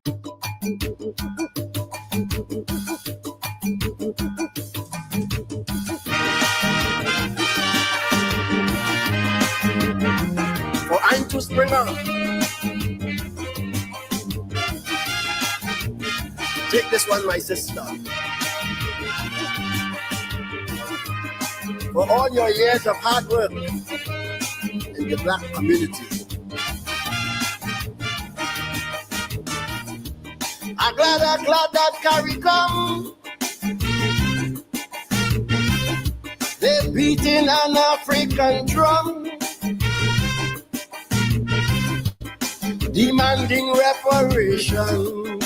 For I'm to Springer. Take this one, my sister. For all your years of hard work in the black community. I'm glad that Carrie come. They're beating an African drum, demanding reparation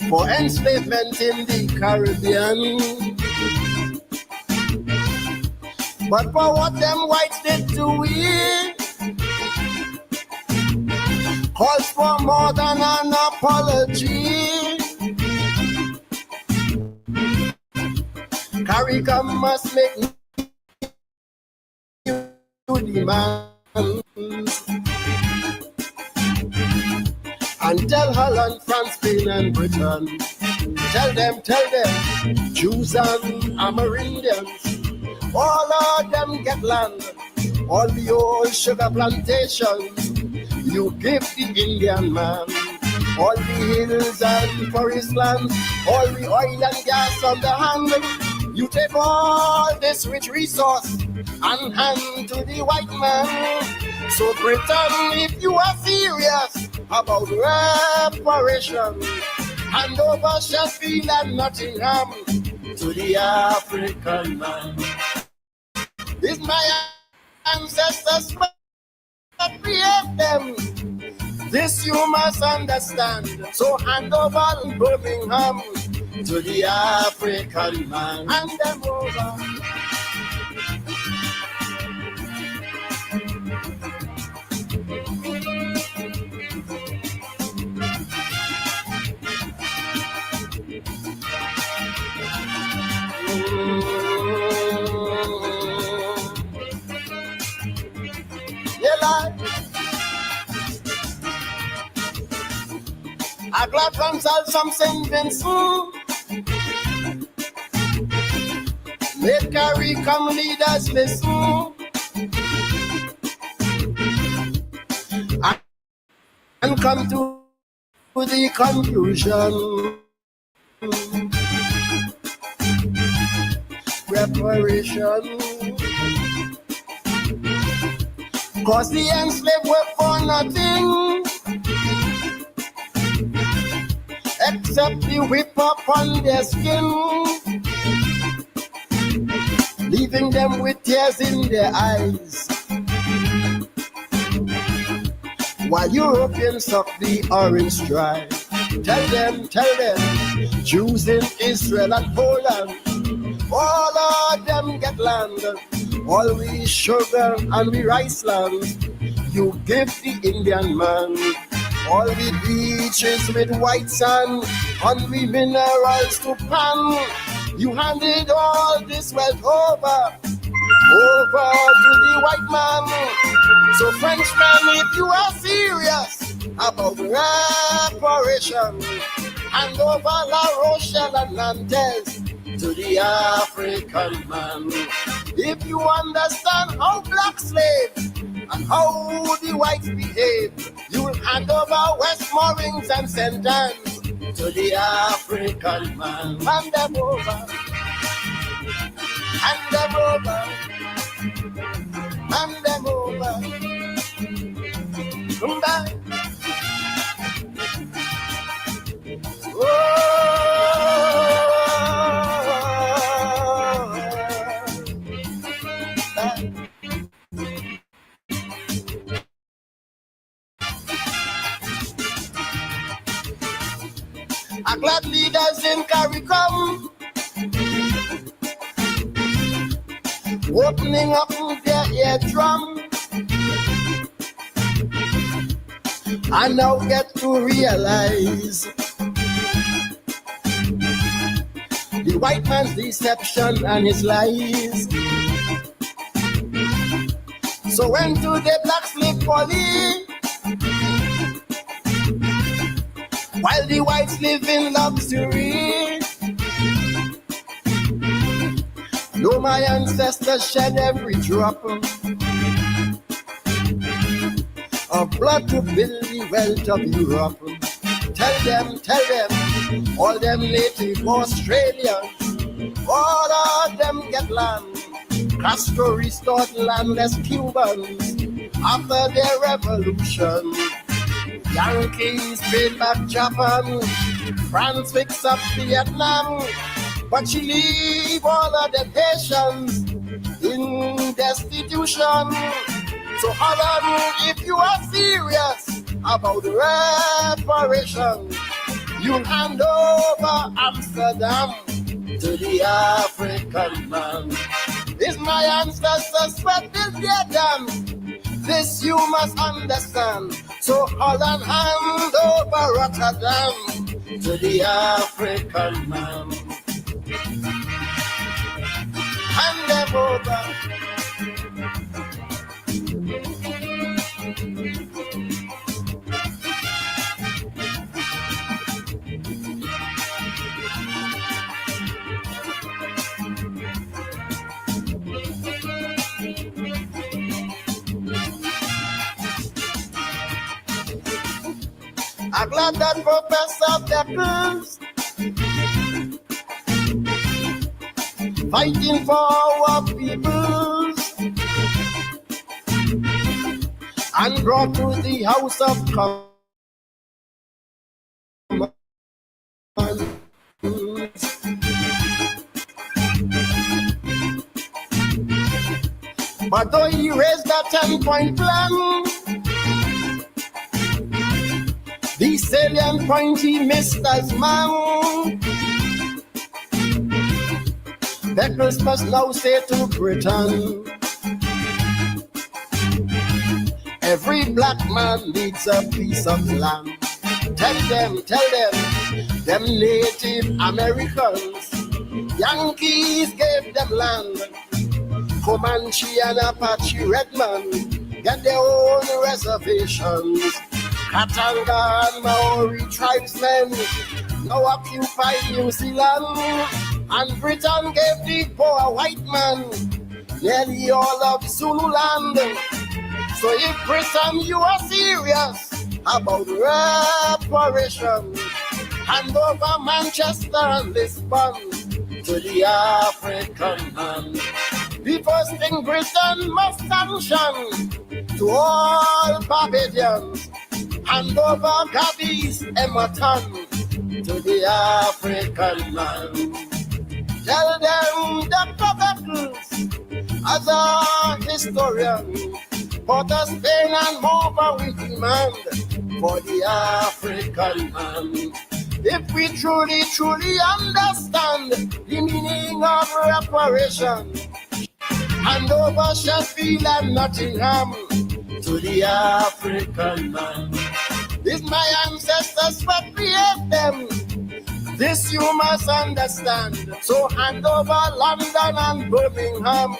for enslavement in the Caribbean. But for what them whites did to we, calls for more than an apology. CARICOM must make new demands and tell Holland, France, Spain, and Britain. Tell them, Jews and Amerindians, all of them get land, all the old sugar plantations. You give the Indian man all the hills and forest land, all the oil and gas on the hand. You take all this rich resource and hand to the white man. So Britain, if you are serious about reparation, hand over Sheffield and Nottingham to the African man. It's my ancestors create them. This you must understand. So hand over Birmingham to the African man. Hand them over. I'm glad from some St. Vincent. Let CARICOM leaders listen and come to the conclusion. Reparation. Cause the enslaved were for nothing except the whip upon their skin, leaving them with tears in their eyes, while Europeans suck the orange dry. Tell them, Jews in Israel and Poland, all of them get land, all we sugar and we rice land. You give the Indian man all the beaches with white sand, and we minerals to pan. You handed all this wealth over to the white man. So Frenchmen, if you are serious about reparation, hand over La Rochelle and Nantes to the African man. If you understand how black slaves and how the whites behave, you'll hand over Westmoreland and St. Anne's to the African man. Hand them over. Hand them over. Hand them over. Come back. I'm glad leaders in CARICOM opening up their eardrum. I now get to realize the white man's deception and his lies. So when to the black slave police while the whites live in luxury. Though my ancestors shed every drop of blood to build the wealth of Europe. Tell them, all them native Australians, all of them get land. Castro restored landless Cubans after their revolution. Yankees paid back Japan, France fixed up Vietnam, but she leave all of the Haitians in destitution. So Holland, if you are serious about reparation, you'll hand over Amsterdam to the African man. It's my ancestors what built their dam. This you must understand. So Holland, hand over Rotterdam to the African man. Hand them over. I'm glad that Professor Beckles fighting for our peoples and brought to the House of Commons. But though he raised that 10-point plan, the salient point he missed as man. Beckles must now say to Britain, every black man needs a piece of land. Tell them Native Americans, Yankees gave them land. Comanche and Apache Redman get their own reservations. Katanga and Maori tribesmen now occupy New Zealand, and Britain gave the poor white man nearly all of Zululand. So if Britain, you are serious about reparation, hand over Manchester and Lisbon to the African man. The first thing Britain must sanction to all Barbadians, hand over Gabby's Emerton to the African man. Tell them Dr. Beckles, as a historian, Port of Spain and over we demand for the African man. If we truly understand the meaning of reparation, hand over Sheffield and Nottingham to the African man. This my ancestors what create them. This you must understand. So hand over London and Birmingham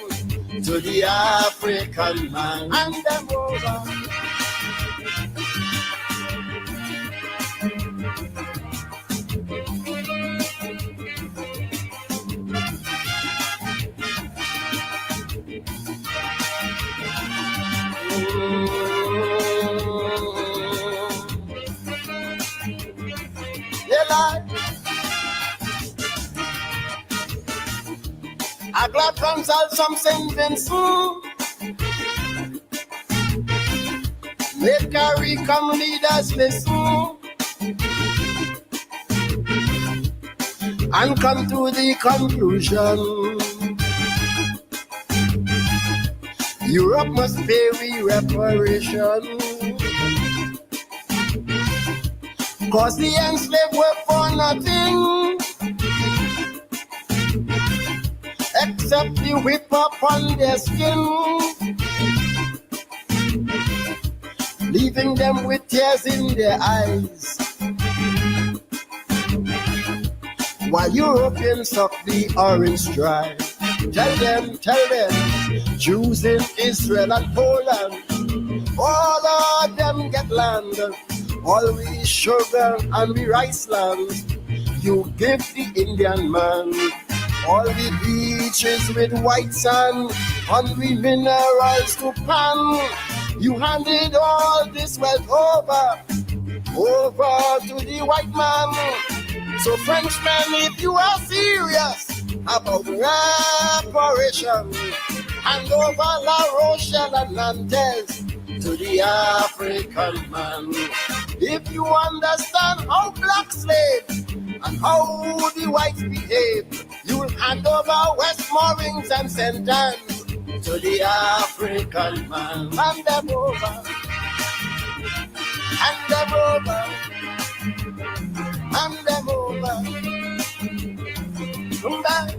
to the African man. Hand them over. I glad comes out some sentence. Let carry come leaders listen and come to the conclusion. Europe must pay reparation, cause the enslaved were for nothing except the whip upon their skin, leaving them with tears in their eyes, while Europeans suck the orange dry. Tell them, Jews in Israel and Poland, all of them get land. All we sugar and we rice lands, you give the Indian man. All the beaches with white sand, and we minerals to pan. You handed all this wealth over to the white man. So Frenchmen, if you are serious about reparation, hand over La Rochelle and Nantes to the African man. If you understand how black slaves and how the whites behave, you'll hand over Westmoreland and St. Anne's to the African man. Hand them over, hand them over, hand them over. Come back.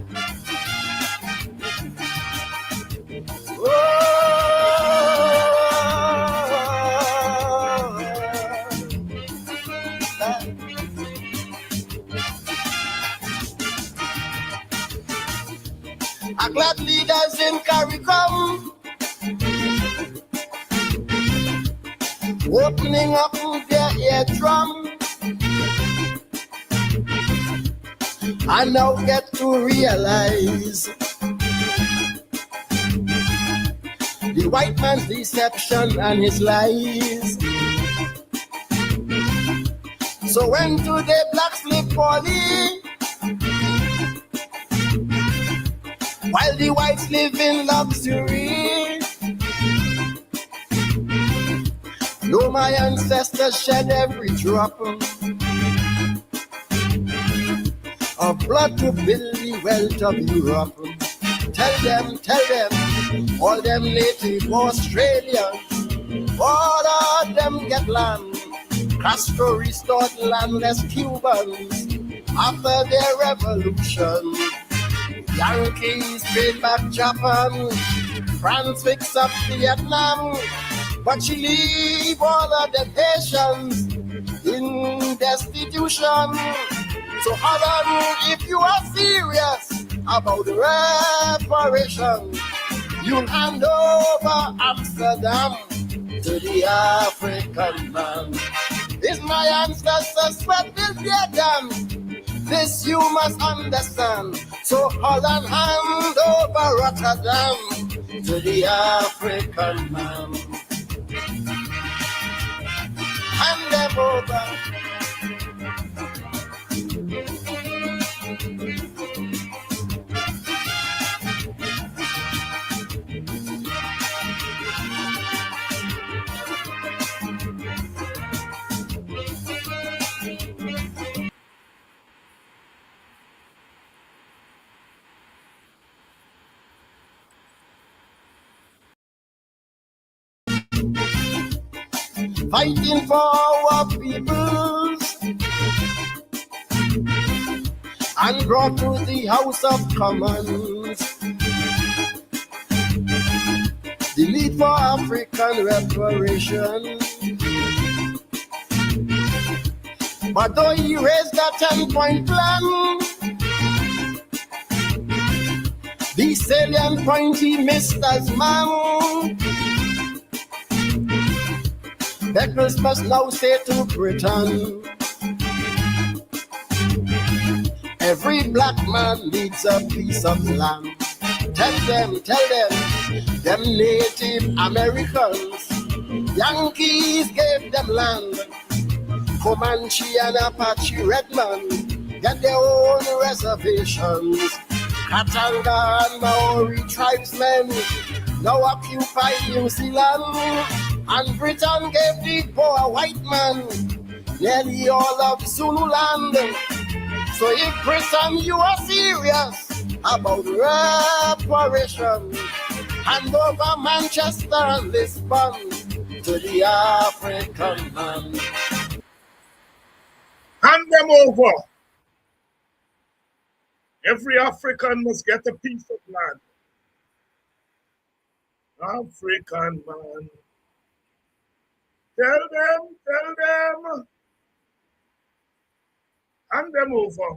Our glad leaders in CARICOM opening up their eardrum. I now get to realize the white man's deception and his lies. So when today blacks sleep poorly, while the whites live in luxury, though my ancestors shed every drop of blood to build the wealth of Europe. Tell them, all them native Australians, all of them get land. Castro restored landless Cubans after their revolution. Yankees paid back Japan, France fixed up Vietnam, but she leave all of them Haitians in destitution. So Holland, if you are serious about reparation, you'll hand over Amsterdam to the African man. Is my ancestors but built their dam? This you must understand. So Holland hand over Rotterdam to the African man. Hand them over. Fighting for our peoples and brought to the House of Commons the need for African reparation. But though he raised a 10-point plan, the salient point he missed as man. Beckles must now say to Britain, every black man needs a piece of land. Tell them, them Native Americans, Yankees gave them land. Comanche and Apache Redman get their own reservations. Katanga and Maori tribesmen now occupy New Zealand. And Britain gave the poor white man nearly all of Zululand. So if Britain, you are serious about reparation, hand over Manchester and Lisbon to the African man. Hand them over. Every African must get a piece of land. African man. Tell them. Hand them over.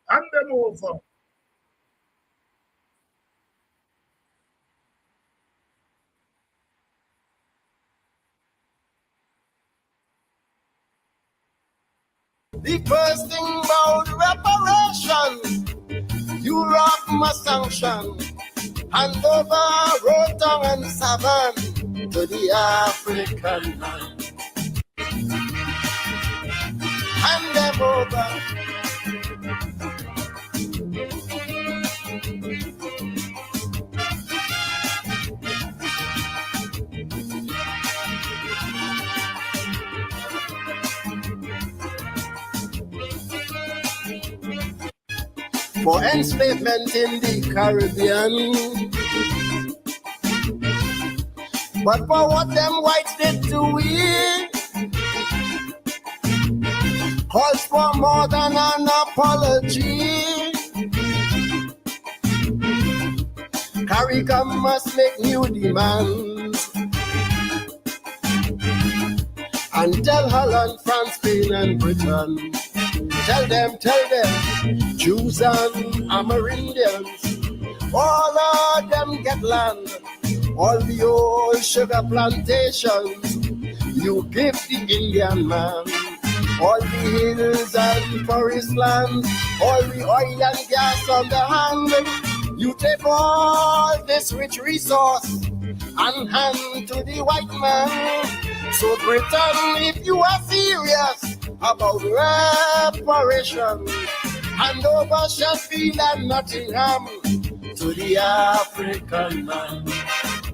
Hand them over. The first thing about reparation, Europe must sanction, hand over Rotan and Savannah to the African man. Hand them over. For enslavement in the Caribbean, but for what them whites did to we, calls for more than an apology. CARICOM must make new demands and tell Holland, France, Spain and Britain, tell them, Jews and Amerindians, all of them get land, all the old sugar plantations, you give the Indian man, all the hills and forest lands, all the oil and gas on the hand, you take all this rich resource and hand to the white man. So Britain, if you are serious about reparation, hand over Sheffield and Nottingham to the African man.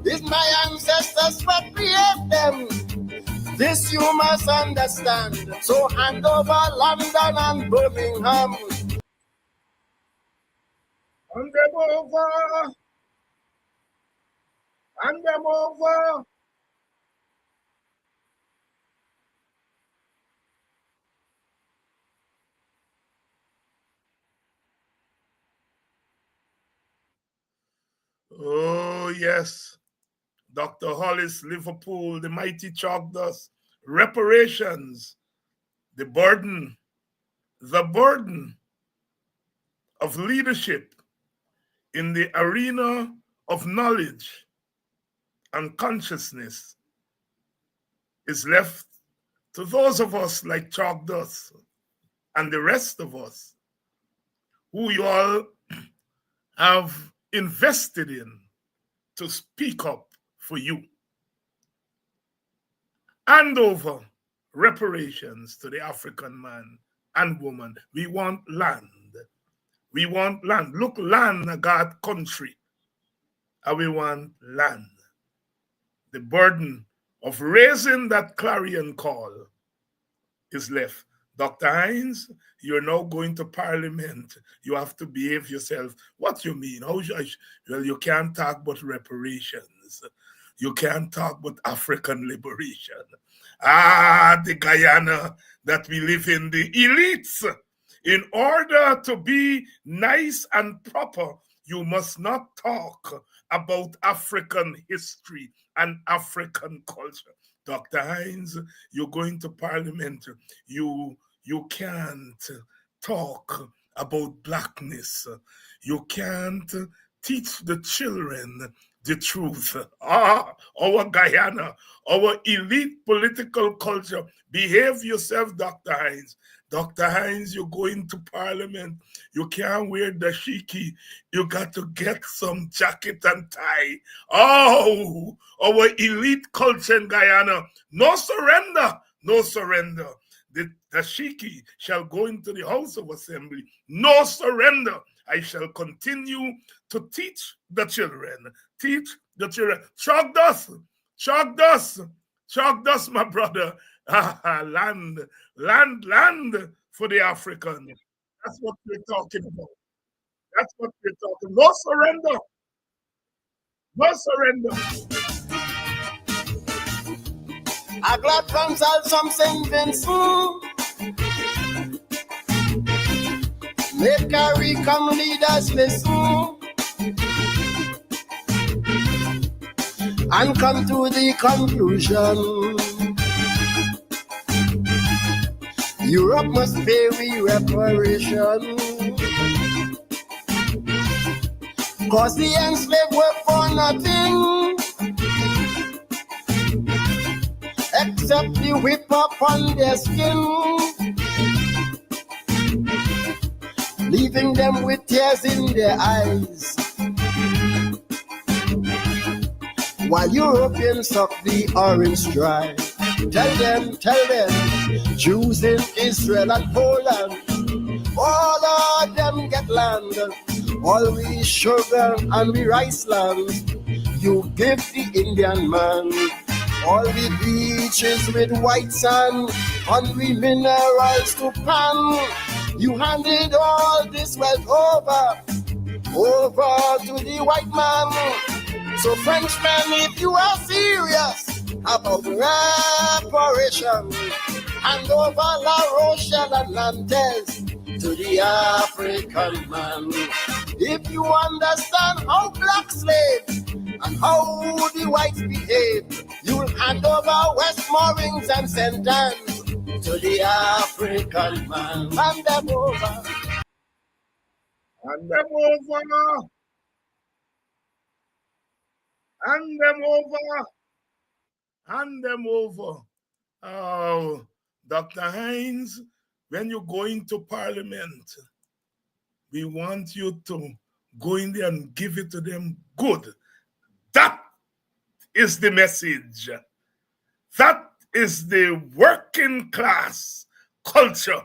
It's my ancestors what create them. This you must understand. So hand over London and Birmingham. Hand them over. Hand them over. Oh, yes. Dr. Hollis, Liverpool, the mighty chalk dust, reparations, the burden of leadership in the arena of knowledge and consciousness is left to those of us like chalk dust and the rest of us who you all have invested in to speak up for you. Hand over reparations to the African man and woman. We want land. We want land. Look, land, a God country. And we want land. The burden of raising that clarion call is left. Dr. Hines, you're now going to Parliament. You have to behave yourself. What you mean? Well, you can't talk about reparations. You can't talk about African liberation. The Guyana that we live in, the elites. In order to be nice and proper, you must not talk about African history and African culture. Dr. Hines, you're going to Parliament. You can't talk about blackness. You can't teach the children the truth. Our Guyana, our elite political culture. Behave yourself, Dr. Hines. Dr. Hines, you go into Parliament. You can't wear dashiki. You got to get some jacket and tie. Oh, our elite culture in Guyana. No surrender. No surrender. The dashiki shall go into the House of Assembly. No surrender. I shall continue to teach the children. Teach the children. Chalk dust. Chalk dust. Chalk dust, my brother. Land for the African. That's what we're talking about. That's what we're talking. No surrender. No surrender. A glad consult some Saint Vincent. Make CARICOM leaders listen and come to the conclusion. Europe must pay reparation, cause the enslaved work for nothing except the whip up on their skin. leaving them with tears in their eyes. While Europeans suck the orange dry. Tell them, Jews in Israel and Poland, all of them get land. All we sugar and we rice land, you give the Indian man. All the beaches with white sand, hungry minerals to pan. You handed all this wealth over to the white man. So Frenchmen, if you are serious about reparation, hand over La Rochelle and Nantes to the African man. If you understand how black slaves and how the whites behave, you'll hand over Westmoreland and St. Anne's to the African man. Hand them over. Hand them over. Hand them over. Hand them over. Oh, Dr. Hines, when you go into Parliament, we want you to go in there and give it to them good. That is the message. That is the working class culture.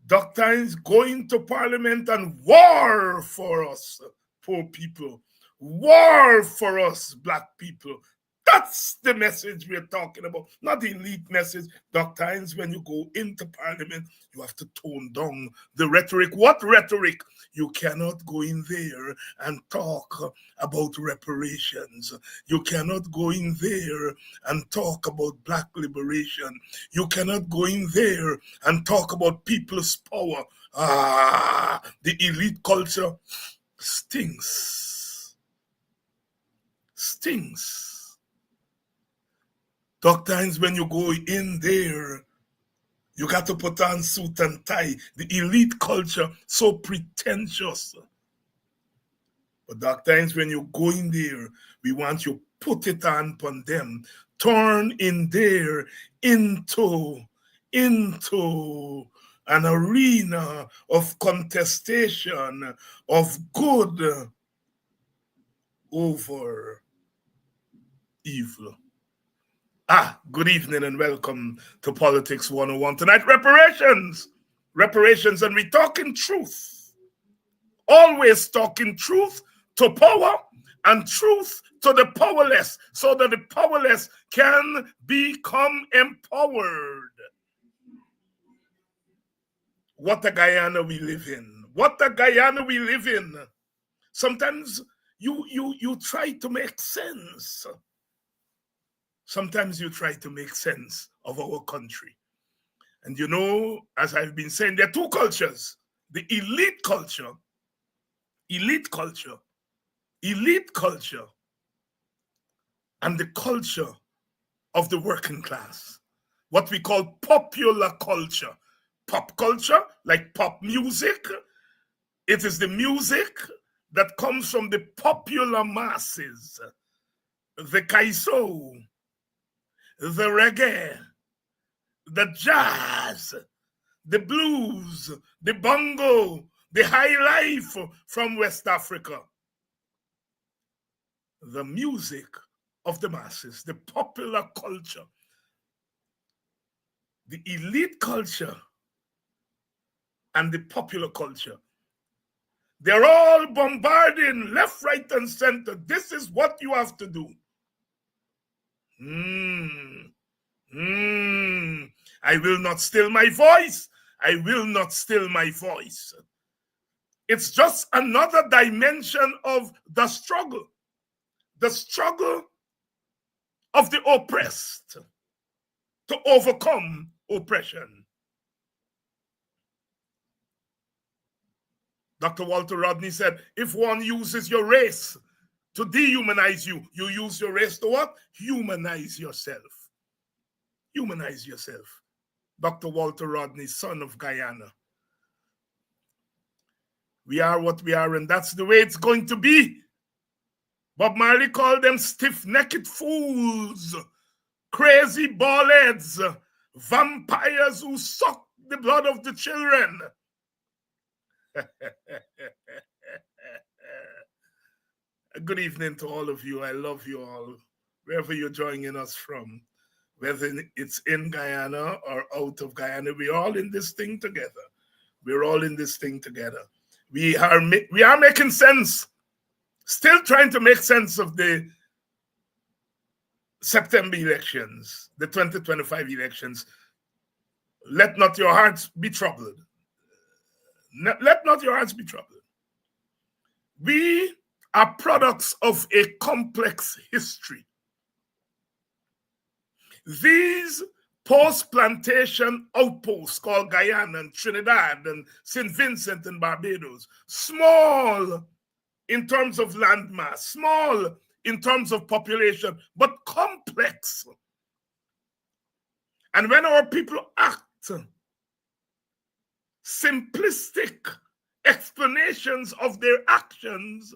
Dr. Hines, go into Parliament and war for us, poor people. War for us, black people. That's the message we're talking about, not the elite message. Dr. Hines, when you go into Parliament, you have to tone down the rhetoric. What rhetoric? You cannot go in there and talk about reparations. You cannot go in there and talk about black liberation. You cannot go in there and talk about people's power. The elite culture stinks. Stinks. Dr. Hines, when you go in there, you got to put on suit and tie. The elite culture, so pretentious. But Dr. Hines, when you go in there, we want you put it on upon them. Turn in there into an arena of contestation, of good over evil. Good evening and welcome to Politics 101. Tonight, reparations. Reparations, and we're talking truth. Always talking truth to power and truth to the powerless so that the powerless can become empowered. What a Guyana we live in. What a Guyana we live in. Sometimes you try to make sense. Sometimes you try to make sense of our country. And you know, as I've been saying, there are two cultures. The elite culture, and the culture of the working class. What we call popular culture. Pop culture, like pop music. It is the music that comes from the popular masses. The kaiso, the reggae, the jazz, the blues, the bongo, the high life from West Africa. The music of the masses, the popular culture, the elite culture, and the popular culture. They're all bombarding left, right, and center. This is what you have to do. I will not still my voice. I will not still my voice. It's just another dimension of the struggle of the oppressed to overcome oppression. Dr. Walter Rodney said, if one uses your race to dehumanize you, you use your race to what? Humanize yourself. Humanize yourself. Dr. Walter Rodney, son of Guyana. We are what we are, and that's the way it's going to be. Bob Marley called them stiff-necked fools, crazy ballheads, vampires who suck the blood of the children. Good evening to all of you. I love you all, wherever you're joining us from, whether it's in Guyana or out of Guyana. We're all in this thing together. We're all in this thing together. We are making sense, still trying to make sense of the September elections, the 2025 elections. Let not your hearts be troubled. Let not your hearts be troubled. We are products of a complex history. These post-plantation outposts called Guyana and Trinidad and St. Vincent and Barbados, small in terms of landmass, small in terms of population, but complex. And when our people act, simplistic explanations of their actions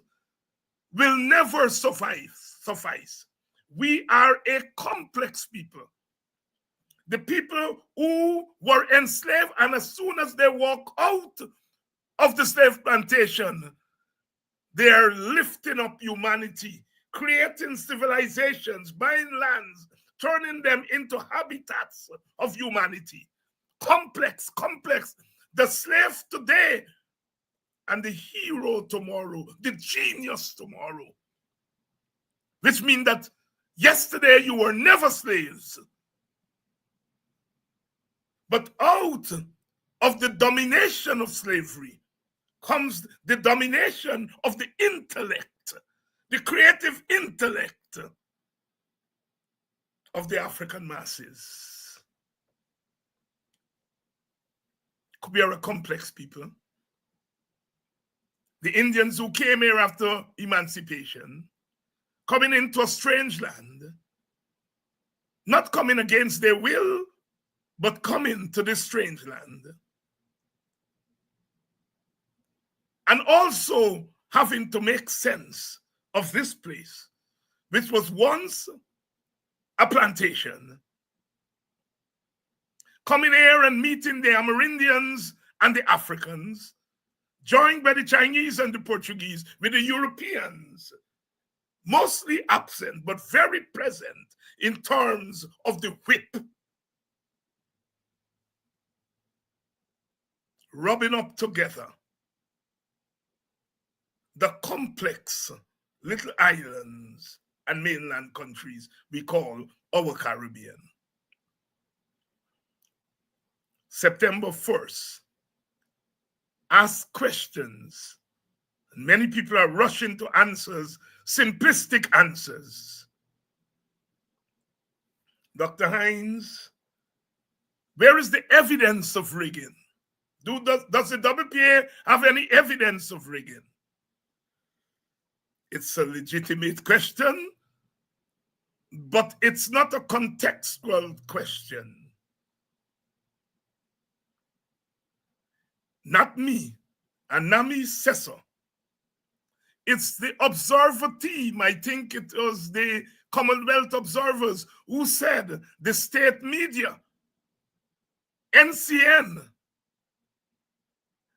will never suffice. We are a complex people. The people who were enslaved, and as soon as they walk out of the slave plantation, they are lifting up humanity, creating civilizations, buying lands, turning them into habitats of humanity. Complex. The slave today and the hero tomorrow, the genius tomorrow. Which means that yesterday you were never slaves. But out of the domination of slavery comes the domination of the intellect, the creative intellect of the African masses. We are a complex people. The Indians who came here after emancipation, coming into a strange land, not coming against their will, but coming to this strange land. And also having to make sense of this place, which was once a plantation. Coming here and meeting the Amerindians and the Africans, joined by the Chinese and the Portuguese, with the Europeans, mostly absent, but very present in terms of the whip. Rubbing up together the complex little islands and mainland countries we call our Caribbean. September 1st, ask questions. Many people are rushing to answers, simplistic answers. Dr. Hines, where is the evidence of rigging? Does the WPA have any evidence of rigging? It's a legitimate question, but it's not a contextual question. Not me, and Nami Sesso. It's the observer team, I think it was the Commonwealth observers, who said the state media, NCN,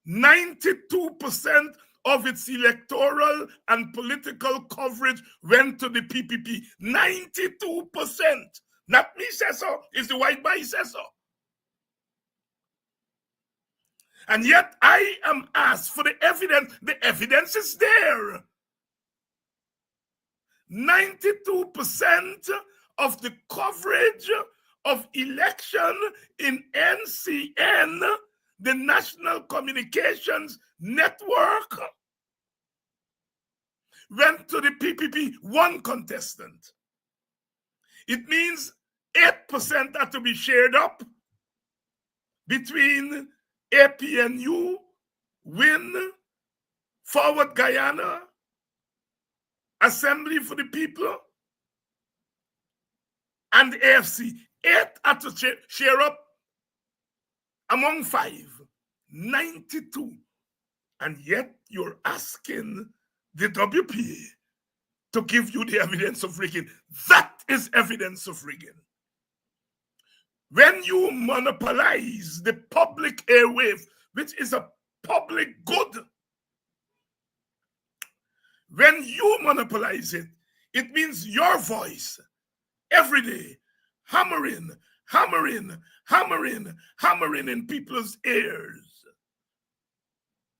92% of its electoral and political coverage went to the PPP. 92%. Not me say so, it's the white boy say so. And yet I am asked for the evidence. The evidence is there. 92% of the coverage of election in NCN, the National Communications Network, went to the PPP, one contestant. It means 8% had to be shared up between APNU, WIN, Forward Guyana, Assembly for the People, and the AFC. 8 had to share up among 5. 92. And yet you're asking the WPA to give you the evidence of rigging. That is evidence of rigging. When you monopolize the public airwave, which is a public good. When you monopolize it, it means your voice every day, hammering in people's ears.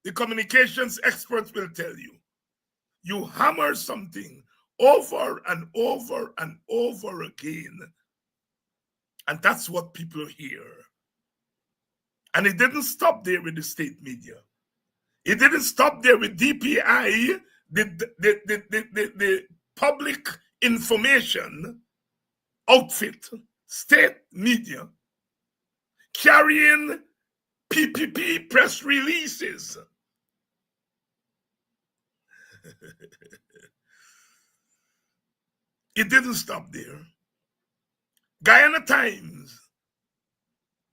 The communications experts will tell you, you hammer something over and over and over again, and that's what people hear. And it didn't stop there with the state media. It didn't stop there with DPI, the public information outfit, state media, carrying PPP press releases. It didn't stop there. Guyana Times,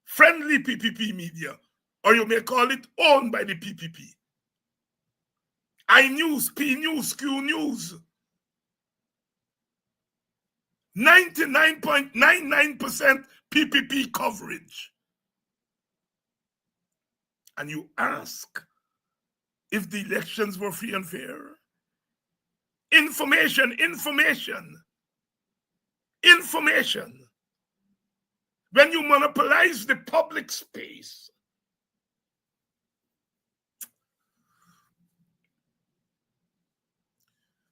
friendly PPP media, or you may call it owned by the PPP. iNews, P News, Q News. 99.99% PPP coverage. And you ask if the elections were free and fair? Information. When you monopolize the public space,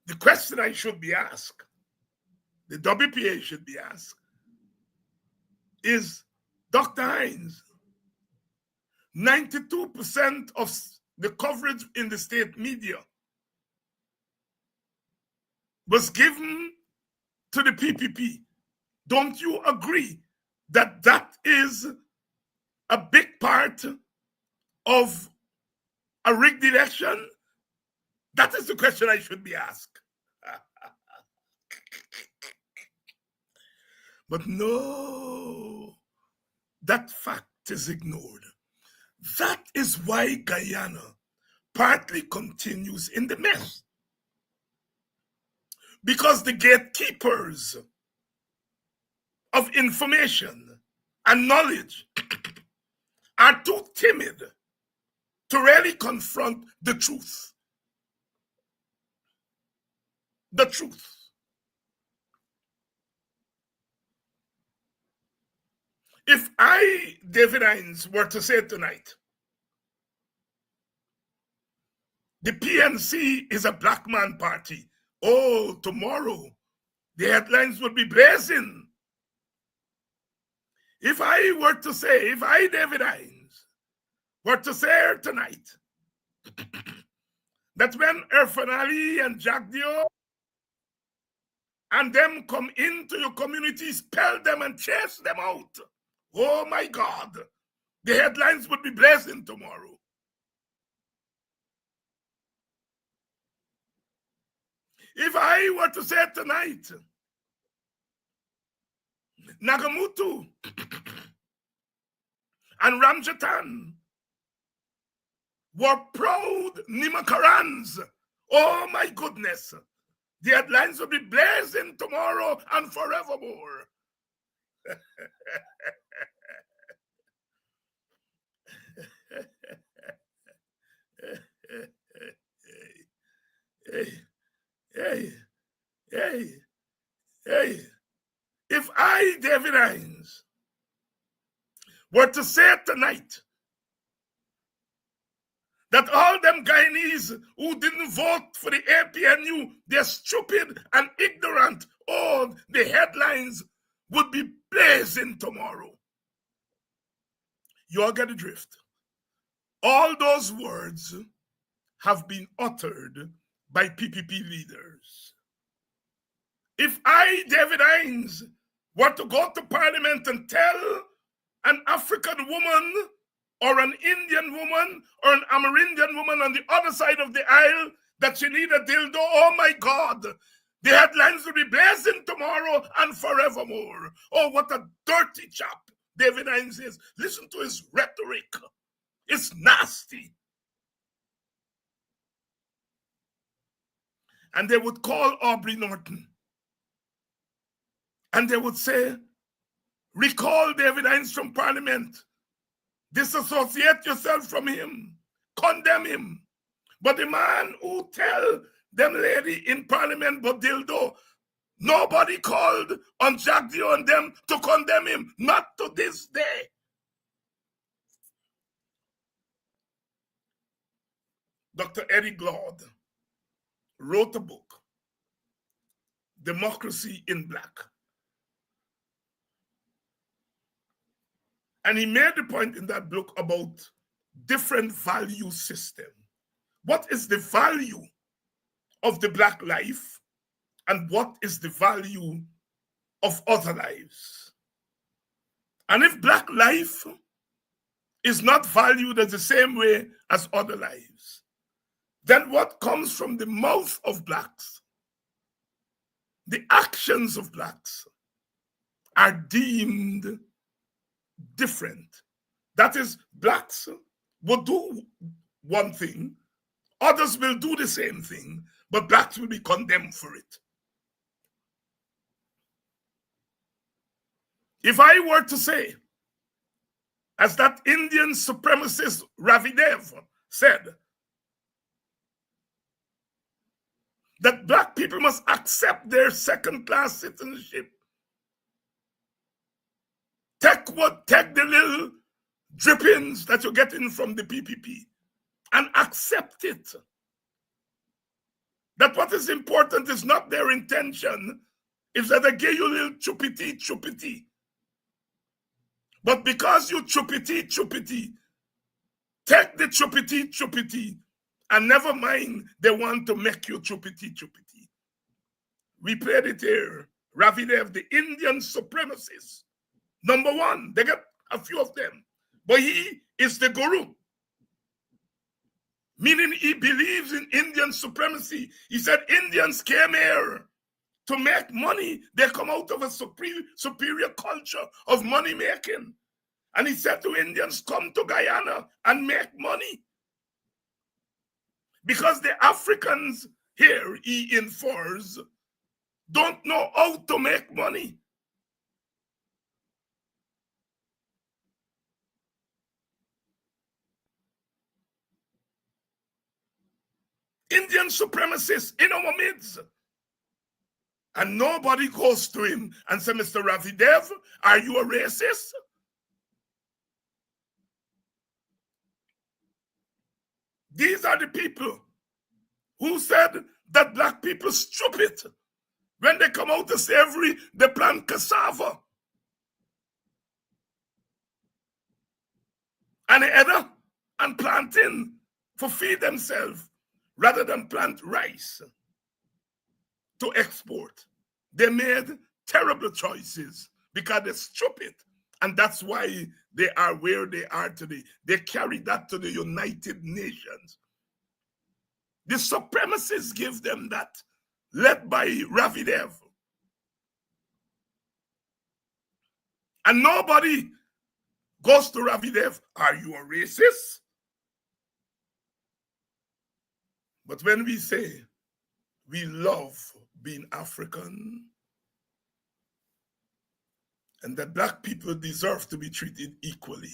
the question I should be asked, the WPA should be asked, is, Dr. Hines, 92% of the coverage in the state media was given to the PPP. Don't you agree that that is a big part of a rigged election? That is the question I should be asked. But no, that fact is ignored. That is why Guyana partly continues in the mess. Because the gatekeepers of information and knowledge are too timid to really confront the truth. The truth. If I, David Hines, were to say tonight, the PNC is a black man party, oh, tomorrow the headlines would be blazing. If I were to say, if I, David Hines, were to say tonight that when Irfan Ali and Jack Dio and them come into your community, spell them and chase them out, oh my God, the headlines would be blazing tomorrow. If I were to say tonight, Nagamutu and Ramjatan were proud Nimakarans, oh my goodness, the headlines will be blazing tomorrow and forevermore. Hey. If I, David Hines, were to say tonight that all them Guyanese who didn't vote for the APNU, they're stupid and ignorant, oh, the headlines would be blazing tomorrow. You all get the drift. All those words have been uttered by PPP leaders. If I, David Hines, were to go to Parliament and tell an African woman or an Indian woman or an Amerindian woman on the other side of the aisle that she need a dildo, oh my God, the headlines will be blazing tomorrow and forevermore. Oh, what a dirty chap David Hines is. Listen to his rhetoric. It's nasty. And they would call Aubrey Norton. And they would say, recall David Hines from Parliament. Disassociate yourself from him. condemn him. But the man who tell them lady in Parliament, but dildo, nobody called on Jack Dio and them to condemn him, not to this day. Dr. Eddie Glaude wrote a book, Democracy in Black. And he made the point in that book about different value system. What is the value of the Black life and what is the value of other lives? And if Black life is not valued as the same way as other lives, then what comes from the mouth of Blacks, the actions of Blacks, are deemed different. That is, Blacks will do one thing, others will do the same thing, but Blacks will be condemned for it. If I were to say, as that Indian supremacist Ravi Dev said, that Black people must accept their second-class citizenship, take the little drippings that you're getting from the PPP and accept it. That what is important is not their intention, it's that they give you a little chupity. But because you chupity, take the chupity, and never mind they want to make you chupity. We played it here. Ravi Dev, the Indian supremacists. Number one, they got a few of them. But he is the guru. Meaning he believes in Indian supremacy. He said Indians came here to make money. They come out of a superior culture of money making. And he said to Indians, come to Guyana and make money. Because the Africans here, he infers, don't know how to make money. Indian supremacists in our midst. And nobody goes to him and says, Mr. Ravi Dev, are you a racist? These are the people who said that Black people stupid. When they come out of slavery, they plant cassava and heather and planting for feed themselves rather than plant rice to export. They made terrible choices because they're stupid. And that's why they are where they are today. They carry that to the United Nations. The supremacists give them that, led by Ravi Dev. And nobody goes to Ravi Dev, are you a racist? But when we say we love being African and that Black people deserve to be treated equally,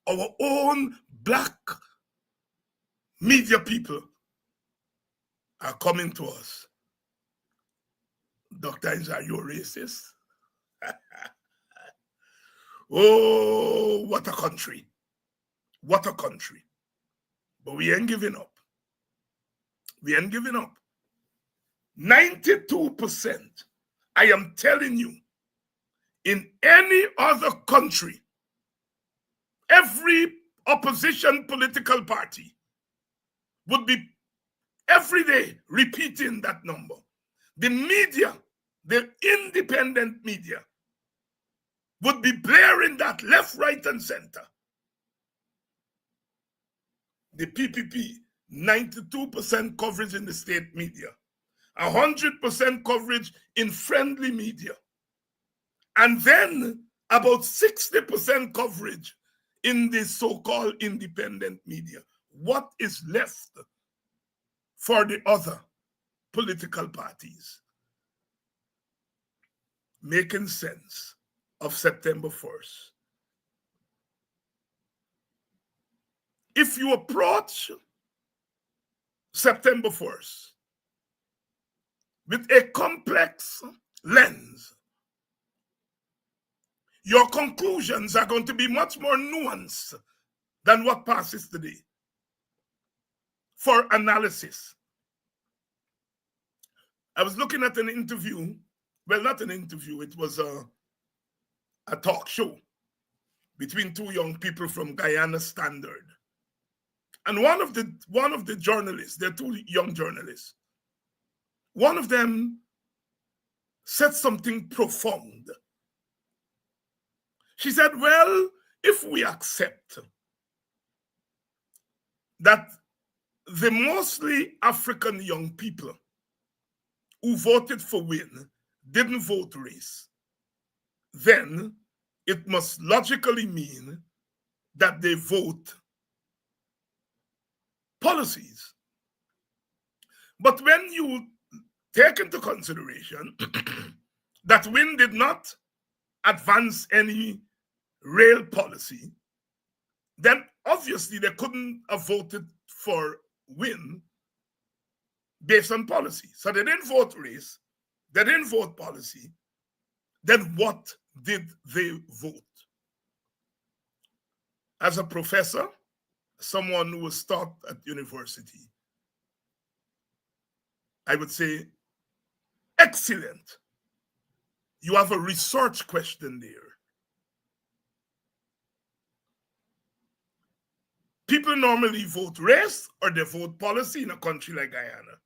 our own Black media people are coming to us. Dr. Inz, are you a racist? Oh, what a country. What a country. But we ain't giving up. We ain't giving up. 92%, I am telling you, in any other country, every opposition political party would be every day repeating that number. The media, the independent media, would be blaring that left, right, and center. The PPP, 92% coverage in the state media, 100% coverage in friendly media, and then about 60% coverage in the so-called independent media. What is left for the other political parties? Making sense of September 1st. if you approach September 1st with a complex lens, your conclusions are going to be much more nuanced than what passes today for analysis. I was looking at an interview, well, not an interview, it was a talk show between two young people from Guyana Standard. And one of the journalists, they're two young journalists, one of them said something profound. She said, well, if we accept that the mostly African young people who voted for Win didn't vote race, then it must logically mean that they vote policies. But when you take into consideration that Win did not advance any rail policy, then obviously they couldn't have voted for Win based on policy. So they didn't vote race, they didn't vote policy. Then what did they vote? As a professor, someone who was taught at university, I would say, excellent. You have a research question there. People normally vote race or they vote policy in a country like Guyana.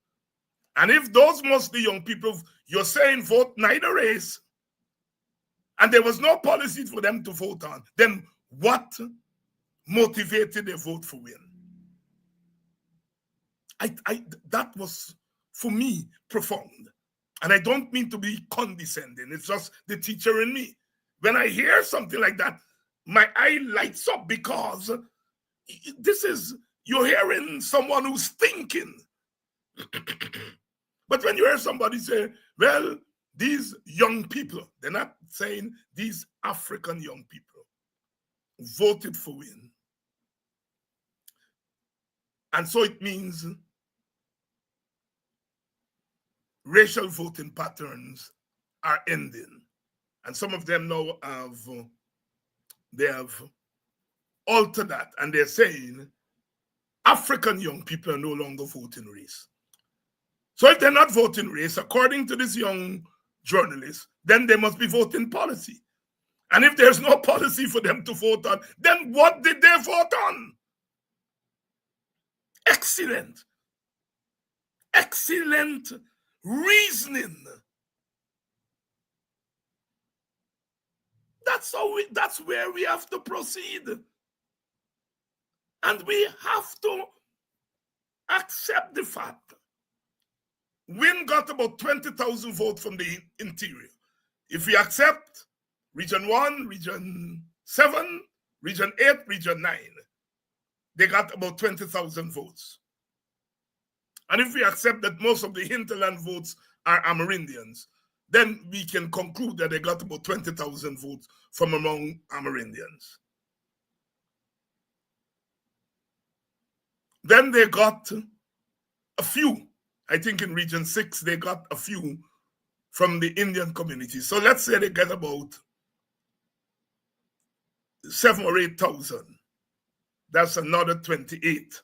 And if those mostly young people, you're saying vote neither race, and there was no policy for them to vote on, then what motivated their vote for Win? That was, for me, profound. And I don't mean to be condescending. It's just the teacher in me. When I hear something like that, my eye lights up, because this is, you're hearing someone who's thinking. But when you hear somebody say, well, these young people, they're not saying these African young people voted for Win. And so it means racial voting patterns are ending. And some of them now have altered that, and they're saying African young people are no longer voting race. So if they're not voting race, according to this young journalist, then they must be voting policy. And if there's no policy for them to vote on, then what did they vote on? Excellent. Excellent reasoning. That's where we have to proceed. And we have to accept the fact Win got about 20,000 votes from the interior. If we accept Region 1, Region 7, Region 8, Region 9, they got about 20,000 votes. And if we accept that most of the hinterland votes are Amerindians, then we can conclude that they got about 20,000 votes from among Amerindians. Then they got a few. I think in Region 6, they got a few from the Indian community. So let's say they get about 7,000 or 8,000. That's another 28.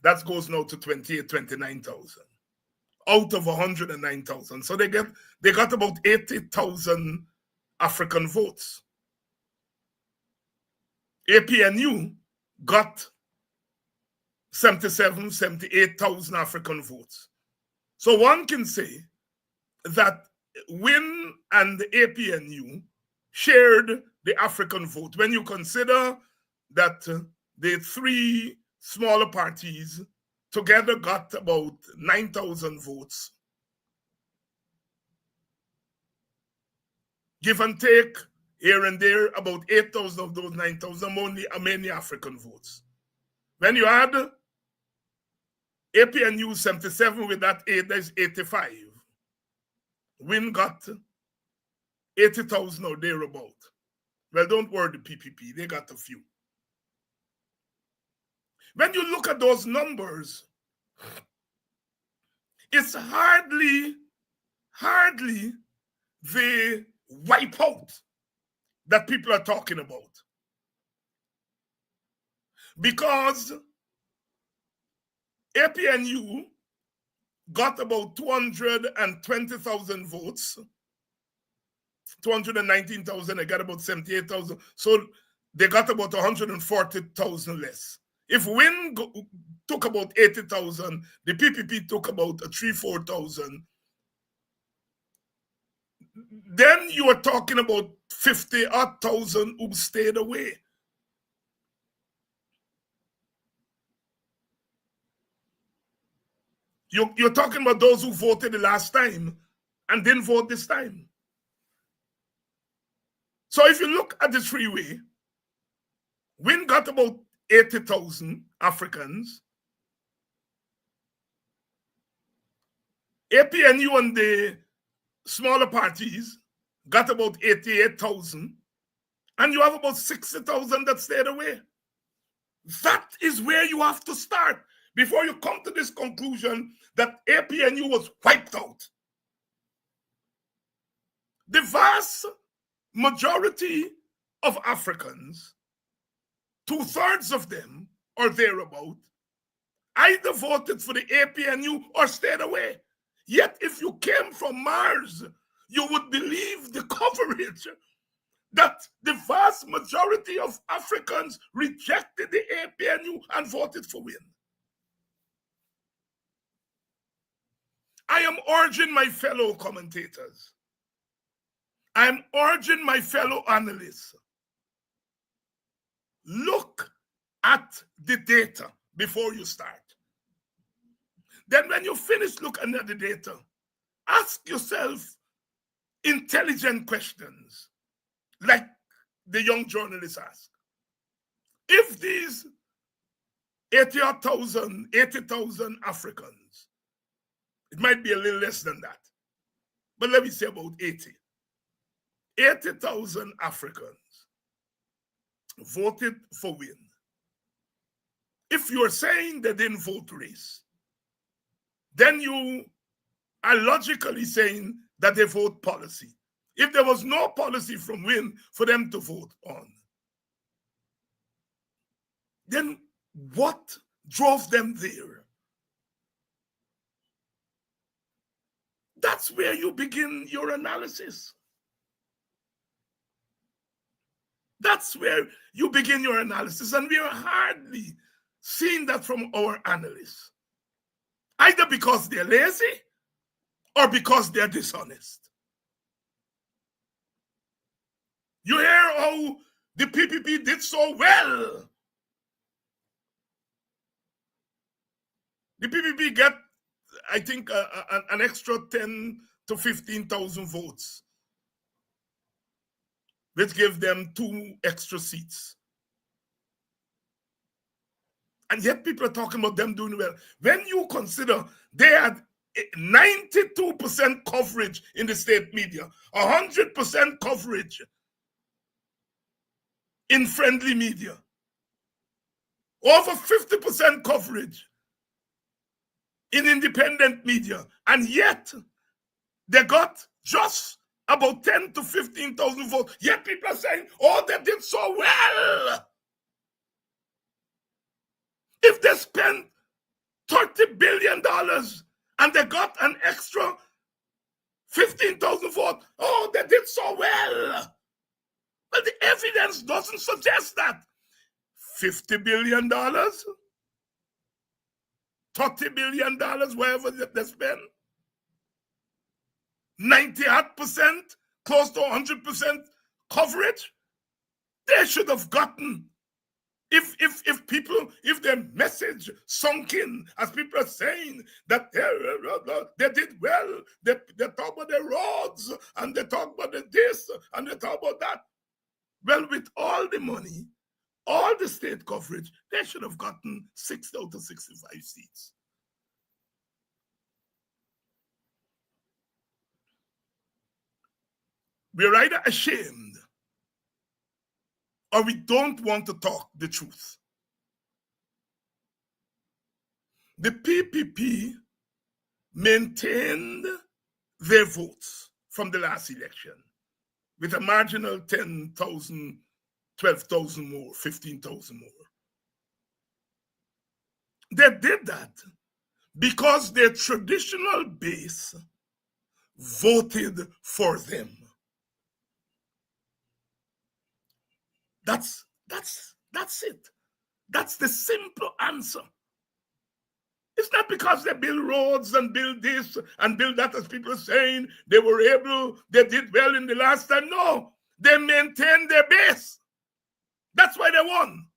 That goes now to 28, 29,000 out of 109,000. So they got about 80,000 African votes. APNU got 77, 78,000 African votes. So one can say that Win and the APNU shared the African vote. When you consider that the three smaller parties together got about 9,000 votes, give and take here and there, about 8,000 of those 9,000 only are mainly African votes. When you add APNU 77 with that 8, that's 85. Win got 80,000 or thereabout. Well, don't worry, the PPP, they got a few. when you look at those numbers, it's hardly the wipeout that people are talking about. Because APNU got about 220,000 votes, 219,000, they got about 78,000. So they got about 140,000 less. If WIN took about 80,000, the PPP took about 3,000-4,000, then you are talking about 50,000 who stayed away. You're talking about those who voted the last time and didn't vote this time. So if you look at the three-way, WIN got about 80,000 Africans. APNU and the smaller parties got about 88,000. And you have about 60,000 that stayed away. That is where you have to start before you come to this conclusion that APNU was wiped out. The vast majority of Africans, 2/3 of them or thereabout, either voted for the APNU or stayed away. Yet if you came from Mars, you would believe the coverage that the vast majority of Africans rejected the APNU and voted for WIN. I am urging my fellow commentators, I am urging my fellow analysts, look at the data before you start. Then when you finish looking at the data, ask yourself intelligent questions like the young journalist asked. If these 80,000 Africans, it might be a little less than that, but let me say about 80,000 Africans voted for WIN. If you're saying they didn't vote race, then you are logically saying that they vote policy. If there was no policy from WIN for them to vote on, then what drove them there? That's where you begin your analysis. That's where you begin your analysis, and we are hardly seeing that from our analysts, either because they're lazy or because they're dishonest. You hear how the PPP did so well. The PPP got, I think, an extra 10 to 15,000 votes, which gave them 2 extra seats. And yet people are talking about them doing well. When you consider they had 92% coverage in the state media, 100% coverage in friendly media, over 50% coverage in independent media, and yet they got just about 10 to 15,000 votes. Yet people are saying, oh, they did so well. If they spent $30 billion and they got an extra 15,000 votes, oh, they did so well. But the evidence doesn't suggest that. $50 billion, $30 billion, wherever they spend, 98%, close to 100% coverage, they should have gotten. If their message sunk in, as people are saying, that they did well, they talk about the roads, and they talk about this, and they talk about that. Well, with all the money, all the state coverage, they should have gotten 60 out of 65 seats. We're either ashamed or we don't want to talk the truth. the PPP maintained their votes from the last election with a marginal 10,000, 12,000 more, 15,000 more. They did that because their traditional base voted for them. That's it. That's the simple answer. It's not because they build roads and build this and build that, as people are saying, they did well in the last time. No, they maintained their base. That's why they won.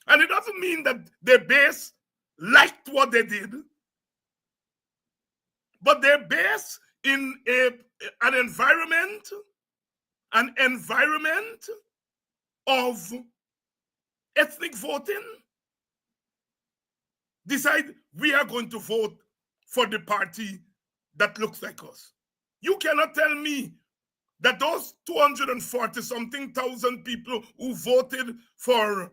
And it doesn't mean that their base liked what they did, but their base in an environment of ethnic voting decide we are going to vote for the party that looks like us. You cannot tell me that those 240-something thousand people who voted for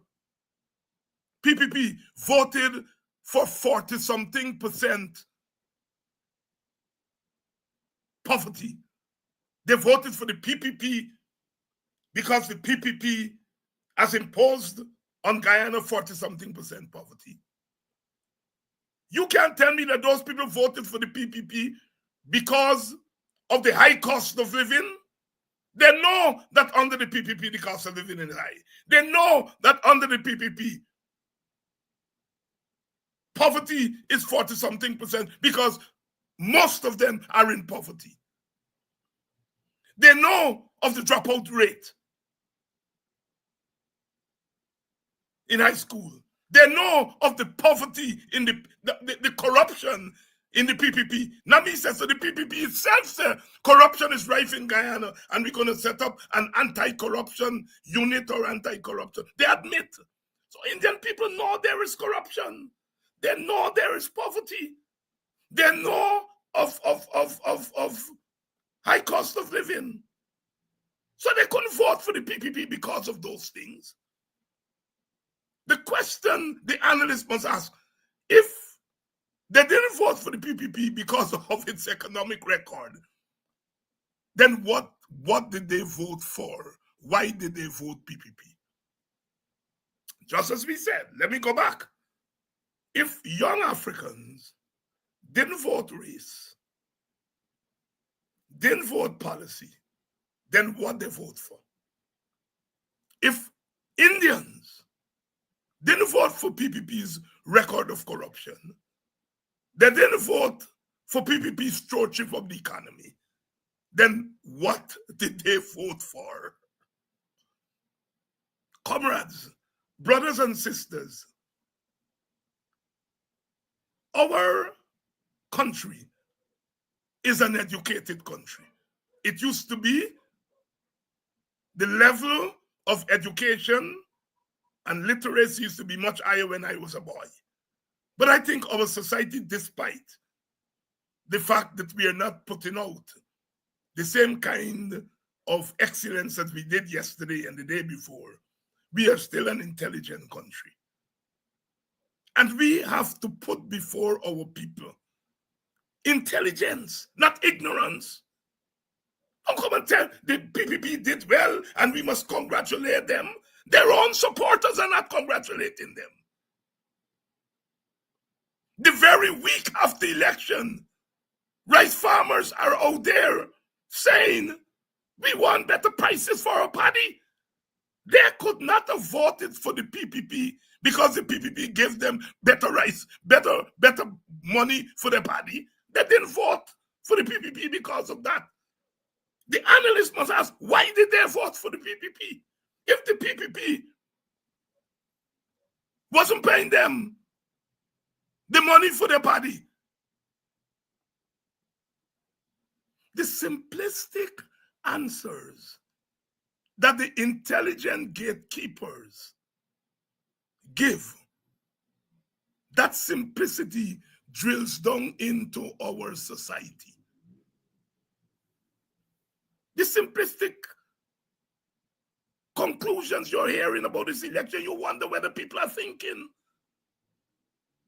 PPP voted for 40-something% poverty. They voted for the PPP because the PPP has imposed on Guyana 40-something% poverty. You can't tell me that those people voted for the PPP because of the high cost of living. They know that under the PPP, the cost of living is high. They know that under the PPP, poverty is 40-something% because most of them are in poverty. They know of the dropout rate in high school. They know of the poverty in the corruption in the PPP. Nami says, so the PPP itself says corruption is rife in Guyana and we're going to set up an anti-corruption unit or anti-corruption. They admit. So Indian people know there is corruption. They know there is poverty. They know of high cost of living. So they couldn't vote for the PPP because of those things. The question the analyst must ask, if they didn't vote for the PPP because of its economic record, then what did they vote for? Why did they vote PPP? Just as we said, let me go back. If young Africans didn't vote race, didn't vote policy, then what they vote for? If Indians didn't vote for PPP's record of corruption, they didn't vote for PPP's stewardship of the economy, then what did they vote for? Comrades, brothers and sisters, our country is an educated country. It used to be the level of education and literacy used to be much higher when I was a boy. But I think our society, despite the fact that we are not putting out the same kind of excellence that we did yesterday and the day before, we are still an intelligent country. And we have to put before our people intelligence, not ignorance. Don't come and tell the PPP did well and we must congratulate them. Their own supporters are not congratulating them. The very week after the election, rice farmers are out there saying, we want better prices for our paddy. They could not have voted for the PPP because the PPP gave them better rice, better money for their paddy. They didn't vote for the PPP because of that. The analyst must ask, why did they vote for the PPP? If the PPP wasn't paying them the money for their paddy. The simplistic answers that the intelligent gatekeepers give, that simplicity drills down into our society. The simplistic conclusions you're hearing about this election, you wonder whether people are thinking.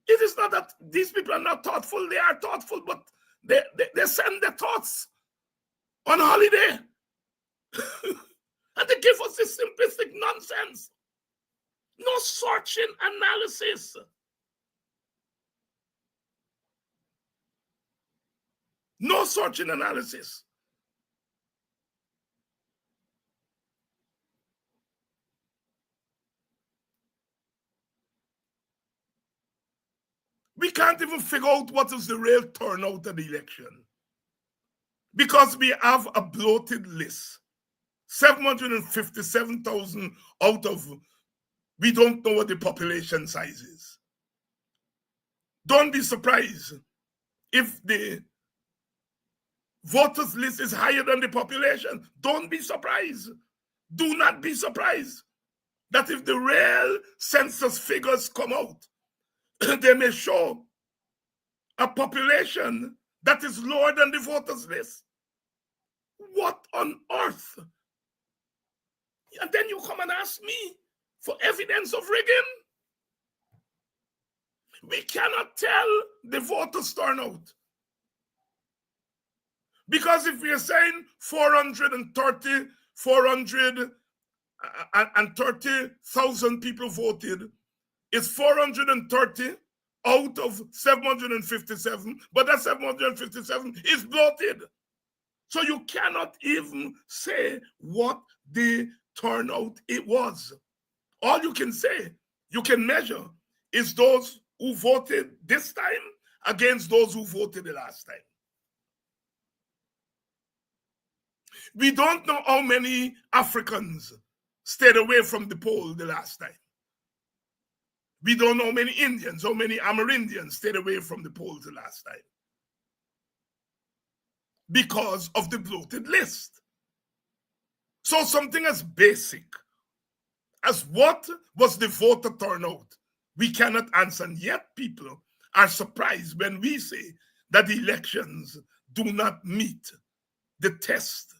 It is not that these people are not thoughtful. They are thoughtful, but they send their thoughts on holiday. And they give us this simplistic nonsense. No searching analysis. No searching analysis. We can't even figure out what is the real turnout of the election because we have a bloated list. 757,000 out of, we don't know what the population size is. Don't be surprised if the voters list is higher than the population. Don't be surprised. Do not be surprised that if the real census figures come out, they may show a population that is lower than the voters list. What on earth? And then you come and ask me for evidence of rigging? We cannot tell the voters turnout. Because if we are saying 430,000 people voted, it's 430 out of 757, but that 757 is bloated. So you cannot even say what the turnout it was. All you can say, you can measure, is those who voted this time against those who voted the last time. We don't know how many Africans stayed away from the poll the last time. We don't know how many Indians, how many Amerindians stayed away from the polls the last time. Because of the bloated list. So something as basic as what was the voter turnout, we cannot answer. And yet people are surprised when we say that the elections do not meet the test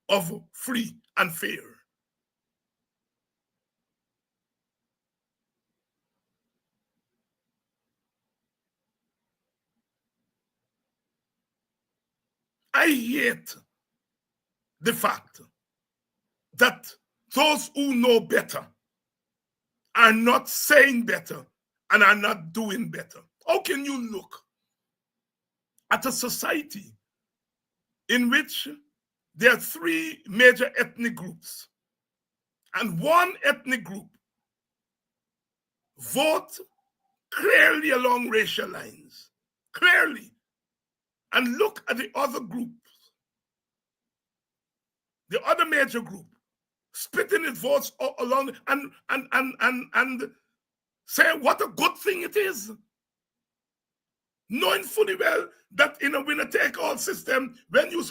of free and fair. I hate the fact that those who know better are not saying better and are not doing better. How can you look at a society in which there are three major ethnic groups and one ethnic group vote clearly along racial lines, clearly, and look at the other groups, the other major group, splitting its votes along and say what a good thing it is, knowing fully well that in a winner-take-all system, when you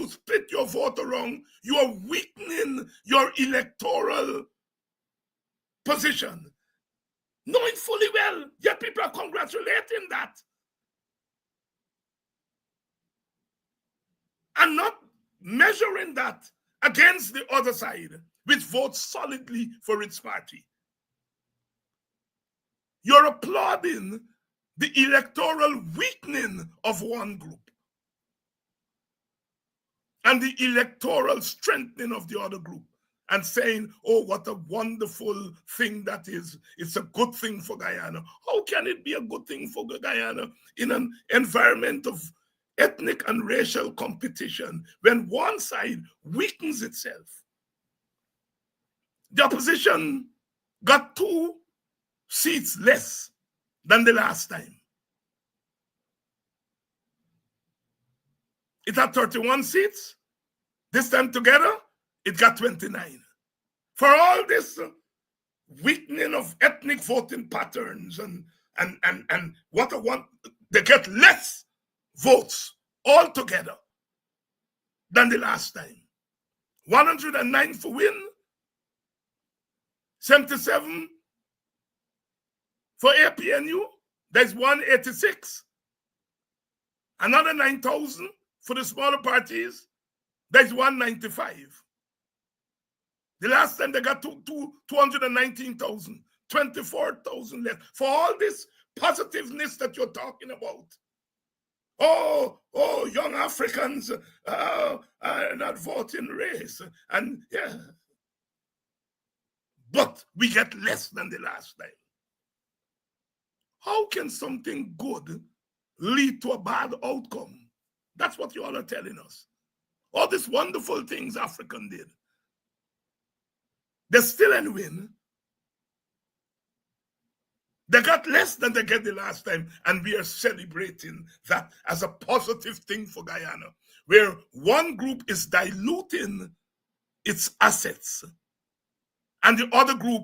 split your vote around, you are weakening your electoral position, knowing fully well, yet people are congratulating that. And not measuring that against the other side, which votes solidly for its party. You're applauding the electoral weakening of one group and the electoral strengthening of the other group, and saying, oh, what a wonderful thing that is. It's a good thing for Guyana. How can it be a good thing for Guyana in an environment of ethnic and racial competition when one side weakens itself? The opposition got 2 seats less than the last time. It had 31 seats. This time together, it got 29. For all this weakening of ethnic voting patterns and what I want, they get less votes altogether than the last time. 109 for win, 77 for APNU, there's 186. Another 9,000 for the smaller parties, there's 195. The last time they got 219,000. 24,000 less. For all this positiveness that you're talking about. Oh, young Africans are not voting race. And yeah. But we get less than the last time. How can something good lead to a bad outcome? That's what you all are telling us. All these wonderful things African did. They still didn't win. They got less than they get the last time, and we are celebrating that as a positive thing for Guyana, where one group is diluting its assets, and the other group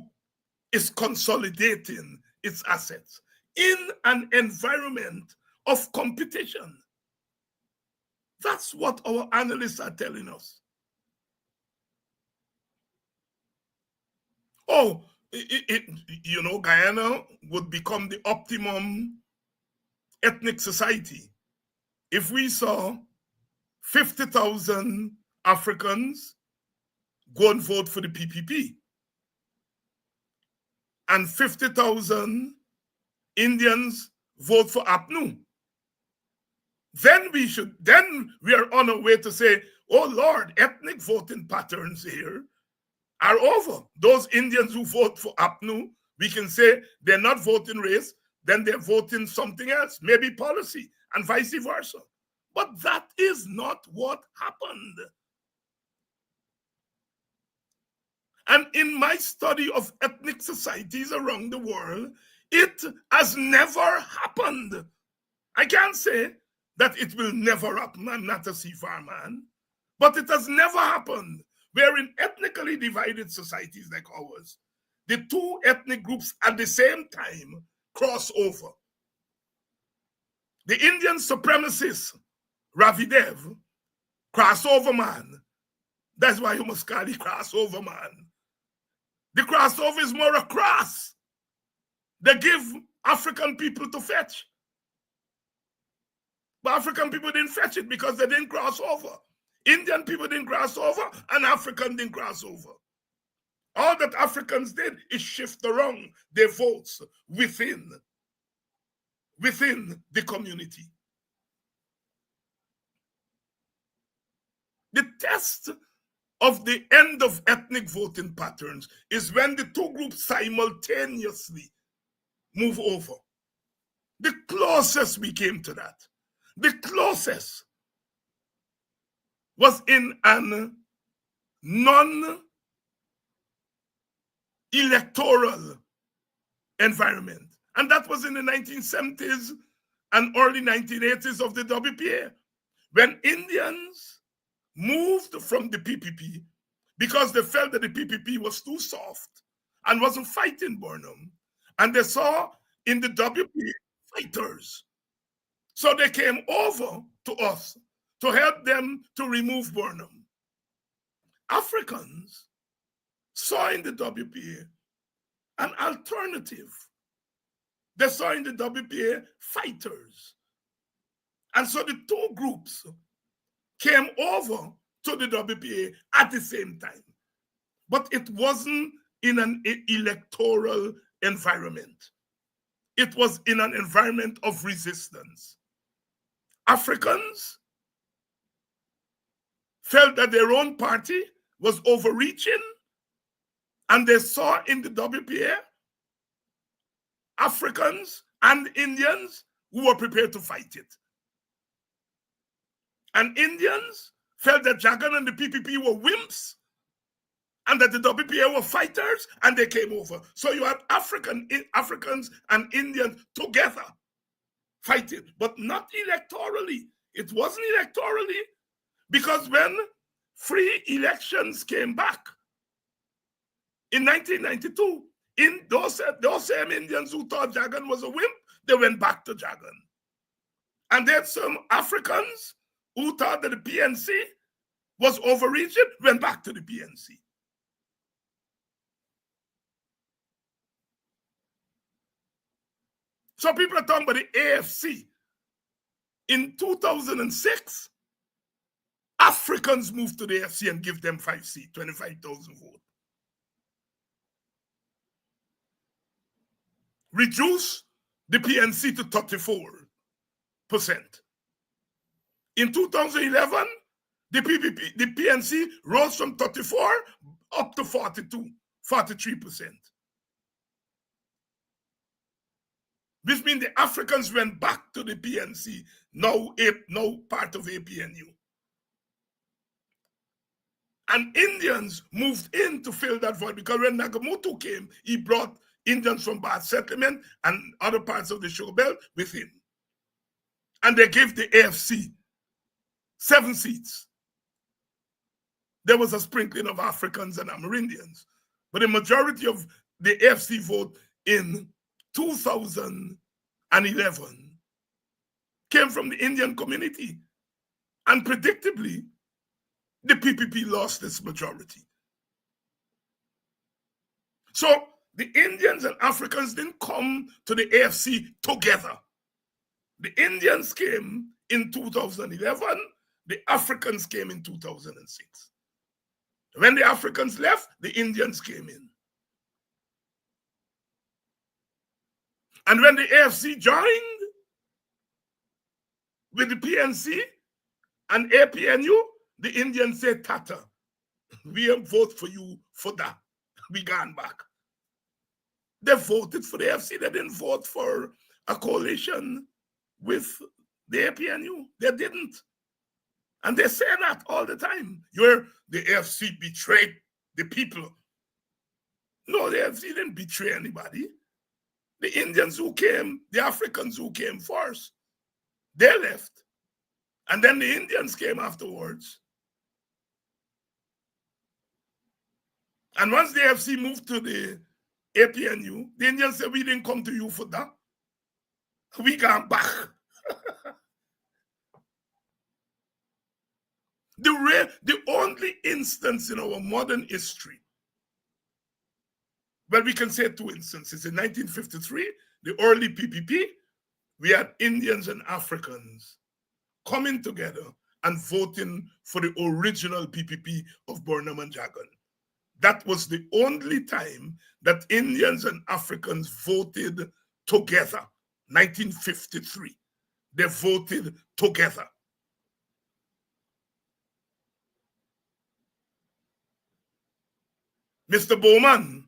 is consolidating its assets in an environment of competition. That's what our analysts are telling us. Oh, Guyana would become the optimum ethnic society if we saw 50,000 Africans go and vote for the PPP and 50,000 Indians vote for APNU. Then we are on our way to say, oh Lord, ethnic voting patterns here are over. Those Indians who vote for APNU, we can say they're not voting race, then they're voting something else, maybe policy, and vice versa. But that is not what happened. And in my study of ethnic societies around the world, it has never happened. I can't say that it will never happen. I'm not a CFAR man. But it has never happened where in ethnically divided societies like ours, the two ethnic groups at the same time cross over. The Indian supremacist, Ravi Dev, crossover man. That's why you must call it crossover man. The crossover is more a cross. They give African people to fetch. But African people didn't fetch it because they didn't cross over. Indian people didn't cross over and African didn't cross over. All that Africans did is shift around their votes within the community. The test of the end of ethnic voting patterns is when the two groups simultaneously move over. The closest we came to that, the closest was in an non-electoral environment. And that was in the 1970s and early 1980s of the WPA, when Indians moved from the PPP because they felt that the PPP was too soft and wasn't fighting Burnham. And they saw in the WPA fighters. So they came over to us to help them to remove Burnham. Africans saw in the WPA an alternative. They saw in the WPA fighters. And so the two groups came over to the WPA at the same time. But it wasn't in an electoral environment. It was in an environment of resistance. Africans felt that their own party was overreaching, and they saw in the WPA Africans and Indians who were prepared to fight it. And Indians felt that Jagan and the PPP were wimps and that the WPA were fighters, and they came over. So you had Africans and Indians together fighting, but not electorally. It wasn't electorally, because when free elections came back in 1992, in those same Indians who thought Jagan was a wimp, they went back to Jagan. And then some Africans who thought that the PNC was overreaching went back to the PNC. So people are talking about the AFC. In 2006, Africans moved to the AFC and give them 5 seats, 25,000 votes. reduced the PNC to 34%. In 2011, the PNC rose from 34 up to 43%. Which means the Africans went back to the PNC, now part of APNU. And Indians moved in to fill that void, because when Nagamootoo came, he brought Indians from Bath Settlement and other parts of the Sugar Belt with him. And they gave the AFC 7 seats. There was a sprinkling of Africans and Amerindians, but the majority of the AFC vote in 2011 came from the Indian community. And predictably, the PPP lost its majority. So the Indians and Africans didn't come to the AFC together. The Indians came in 2011, the Africans came in 2006. When the Africans left, the Indians came in. And when the AFC joined with the PNC and APNU, the Indians said, Tata, we don't vote for you for that. We gone back. They voted for the AFC. They didn't vote for a coalition with the APNU. They didn't. And they say that all the time. The AFC betrayed the people. No, the AFC didn't betray anybody. The Indians who came, the Africans who came first, they left. And then the Indians came afterwards. And once the AFC moved to the APNU, the Indians said, we didn't come to you for that. We gone back. The only instance in our modern history, well, we can say 2 instances. In 1953, the early PPP, we had Indians and Africans coming together and voting for the original PPP of Burnham and Jagan. That was the only time that Indians and Africans voted together. 1953. They voted together. Mr. Bowman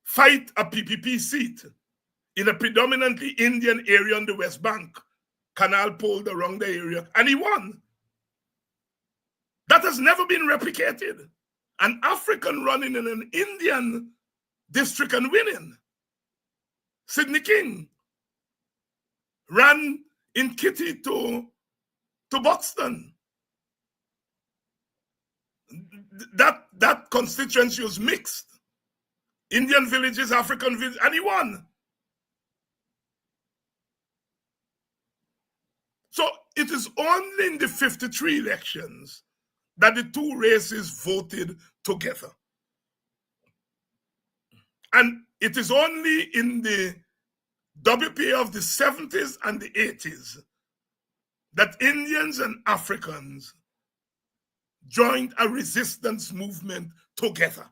fight a PPP seat in a predominantly Indian area on the West Bank, Canal Pole around the area, and he won. That has never been replicated. An African running in an Indian district and winning. Sidney King ran in Kitty to Buxton. That constituency was mixed. Indian villages, African villages, and he won. So it is only in the 53 elections that the 2 races voted together. And it is only in the WPA of the 70s and the 80s that Indians and Africans joined a resistance movement together.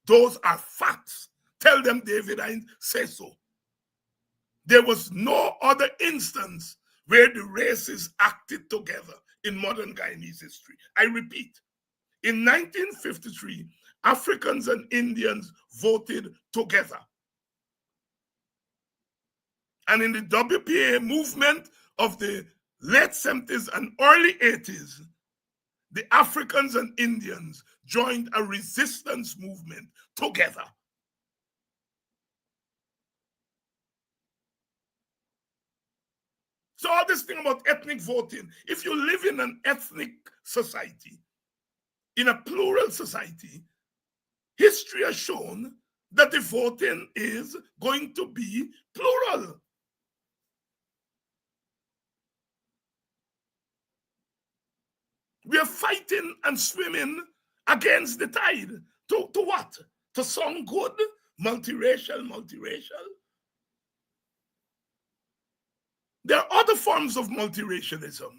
Those are facts. Tell them David Hines say so. There was no other instance where the races acted together in modern Guyanese history. I repeat, in 1953, Africans and Indians voted together. And in the WPA movement of the late 70s and early 80s, the Africans and Indians joined a resistance movement together. So all this thing about ethnic voting, if you live in an ethnic society, in a plural society, history has shown that the voting is going to be plural. We are fighting and swimming against the tide. To what? To sound good? Multiracial. There are other forms of multiracialism.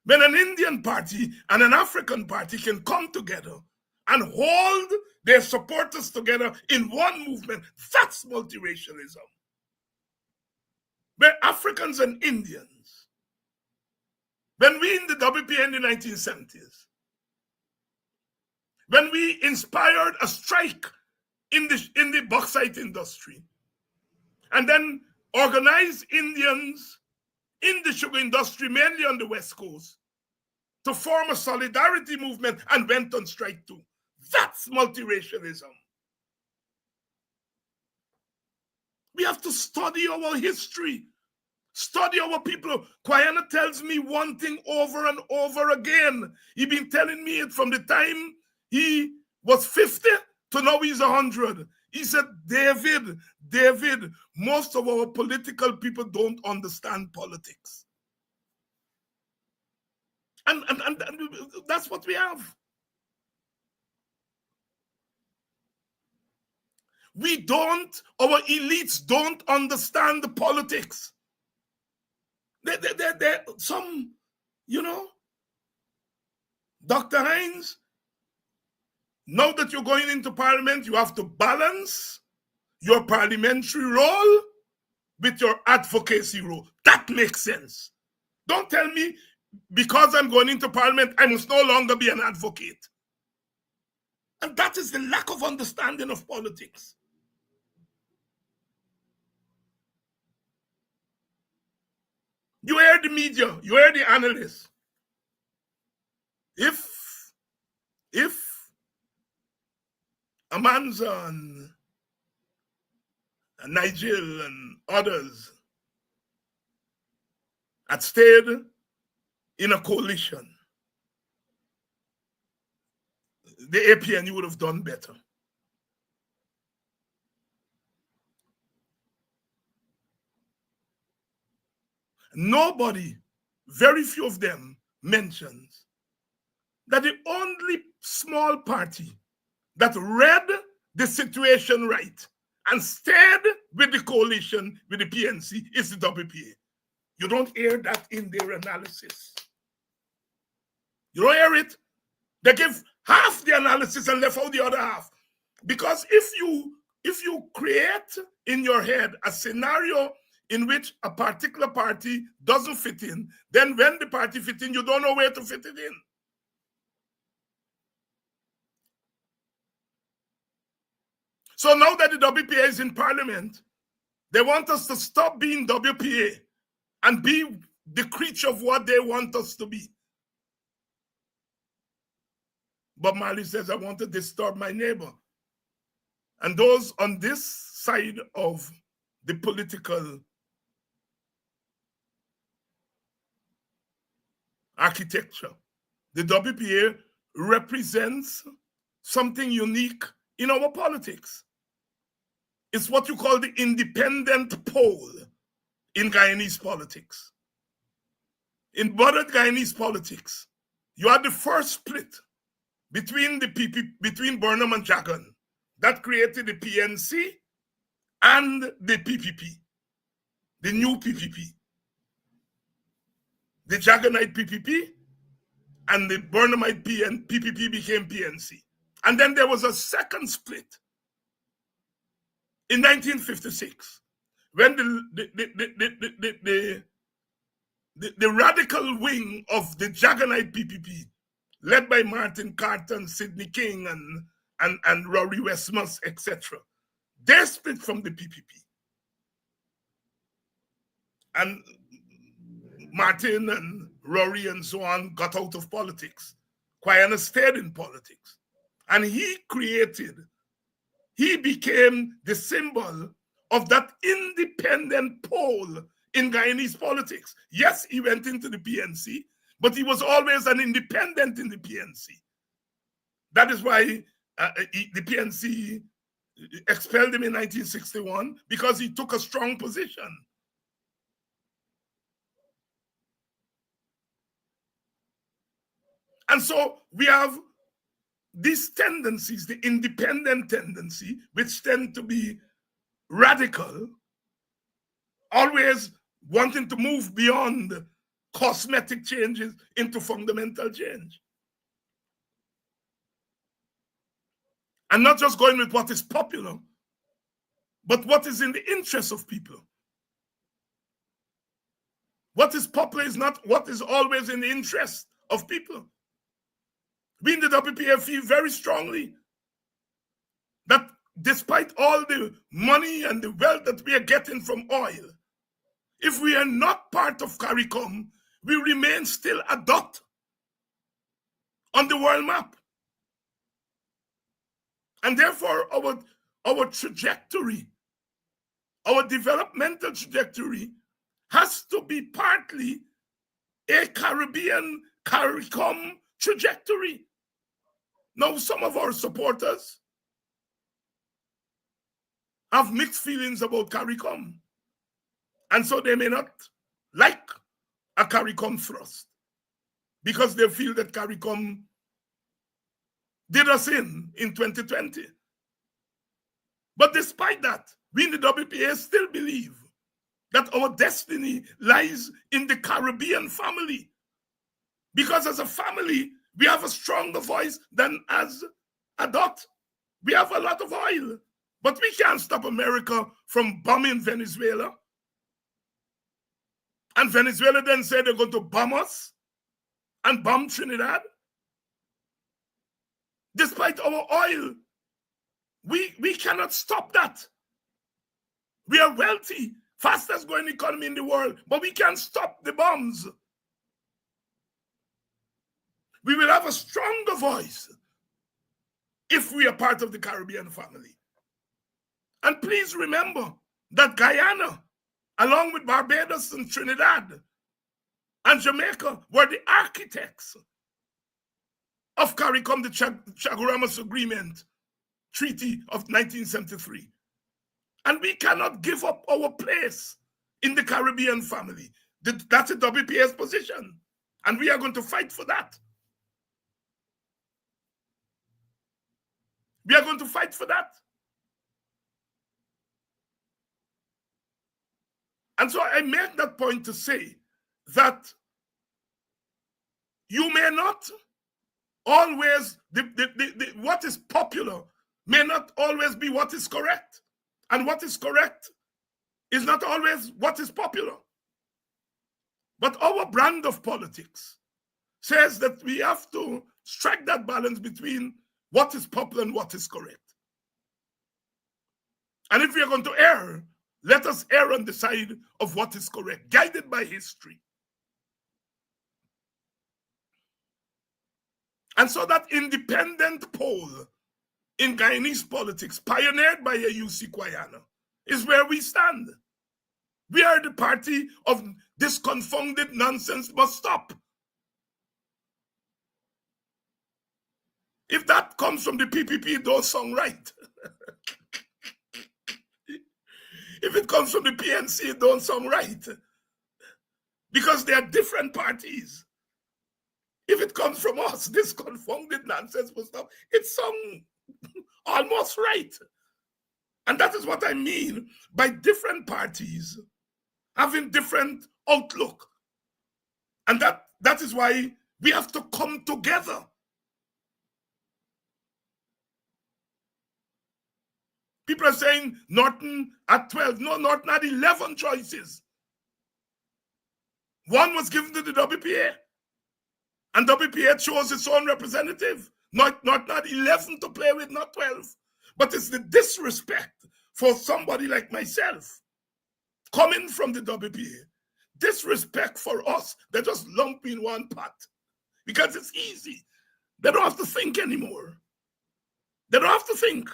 When an Indian party and an African party can come together and hold their supporters together in one movement. That's multiracialism. Where Africans and Indians, when we in the WPA in the 1970s, when we inspired a strike in the bauxite industry, and then organized Indians in the sugar industry, mainly on the West Coast, to form a solidarity movement and went on strike too. That's multiracialism. We have to study our history, study our people. Kwayana tells me one thing over and over again. He's been telling me it from the time he was 50 to now he's 100. He said, David, most of our political people don't understand politics. And that's what we have. Our elites don't understand the politics. They're some, Dr. Hines, now that you're going into parliament, you have to balance your parliamentary role with your advocacy role. That makes sense. Don't tell me because I'm going into parliament, I must no longer be an advocate. And that is the lack of understanding of politics. You hear the media, you hear the analysts. If Amanza and Nigel and others had stayed in a coalition, the APNU would have done better. Nobody, very few of them, mentions that the only small party that read the situation right and stayed with the coalition with the PNC is the WPA. You don't hear that in their analysis. You don't hear it. They give half the analysis and left out the other half. Because if you create in your head a scenario in which a particular party doesn't fit in, then when the party fits in, you don't know where to fit it in. So now that the WPA is in parliament, they want us to stop being WPA and be the creature of what they want us to be. Bob Marley says, I want to disturb my neighbor. And those on this side of the political architecture, the WPA represents something unique in our politics. It's what you call the independent pole in Guyanese politics. In modern Guyanese politics, you had the first split between between Burnham and Jagan. That created the PNC and the PPP, the new PPP. The Jaganite PPP and the Burnhamite PPP became PNC. And then there was a second split in 1956 when the radical wing of the Jaganite PPP, led by Martin Carter, Sidney King, and Rory Westmus, etc., they split from the PPP. And Martin and Rory and so on got out of politics. Kwayana stayed in politics. And he became the symbol of that independent pole in Guyanese politics. Yes, he went into the PNC, but he was always an independent in the PNC. That is why the PNC expelled him in 1961, because he took a strong position. And so we have these tendencies, the independent tendency, which tend to be radical, always wanting to move beyond cosmetic changes into fundamental change. and not just going with what is popular, but what is in the interest of people. What is popular is not what is always in the interest of people. We in the WPA feel very strongly that despite all the money and the wealth that we are getting from oil, if we are not part of CARICOM, we remain still a dot on the world map. And therefore, our trajectory, our developmental trajectory, has to be partly a Caribbean CARICOM trajectory. Now, some of our supporters have mixed feelings about CARICOM, and so they may not like a CARICOM thrust because they feel that CARICOM did us in 2020. But despite that, we in the WPA still believe that our destiny lies in the Caribbean family, because as a family, we have a stronger voice than as a dot. We have a lot of oil, but we can't stop America from bombing Venezuela. And Venezuela then said they're going to bomb us and bomb Trinidad. Despite our oil, we cannot stop that. We are wealthy, fastest growing economy in the world, but we can't stop the bombs. We will have a stronger voice if we are part of the Caribbean family. And please remember that Guyana, along with Barbados and Trinidad and Jamaica, were the architects of CARICOM, the Chaguaramas Agreement Treaty of 1973. And we cannot give up our place in the Caribbean family. That's a WPA's position. And we are going to fight for that. We are going to fight for that. And so I make that point to say that you may not always, what is popular may not always be what is correct. And what is correct is not always what is popular. But our brand of politics says that we have to strike that balance between what is popular and what is correct. And if we are going to err, let us err on the side of what is correct, guided by history. And so that independent poll in Guyanese politics, pioneered by Ayusi Kwayana, is where we stand. We are the party of this confounded nonsense must stop. If that comes from the PPP, don't sound right. If it comes from the PNC, it don't sound right. Because they are different parties. If it comes from us, this confounded nonsense must stop. It sounds almost right. And that is what I mean by different parties having different outlook. And that is why we have to come together. People are saying Norton at 12. No, Norton had 11 choices. One was given to the WPA. And WPA chose its own representative. Norton had 11 to play with, not 12. But it's the disrespect for somebody like myself coming from the WPA. Disrespect for us. They just lump in one pot. Because it's easy. They don't have to think anymore. They don't have to think.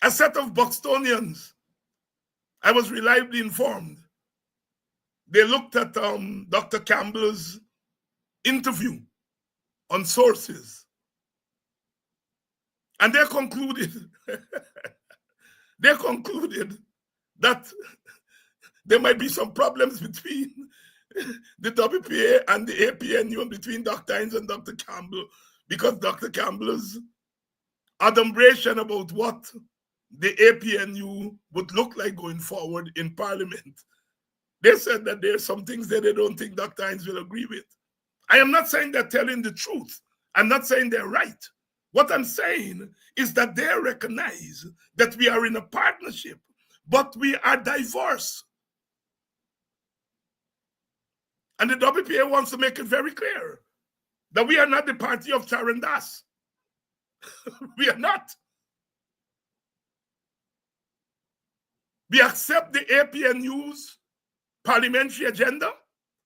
A set of Buxtonians, I was reliably informed, they looked at Dr. Campbell's interview on sources, and they concluded that there might be some problems between the WPA and the APNU and between Dr. Hines and Dr. Campbell, because Dr. Campbell's adumbration about what the APNU would look like going forward in Parliament. They said that there are some things that they don't think Dr. Hines will agree with. I am not saying they're telling the truth. I'm not saying they're right. What I'm saying is that they recognize that we are in a partnership, but we are diverse. And the WPA wants to make it very clear that we are not the party of Charan Das. We are not. We accept the APNU's parliamentary agenda.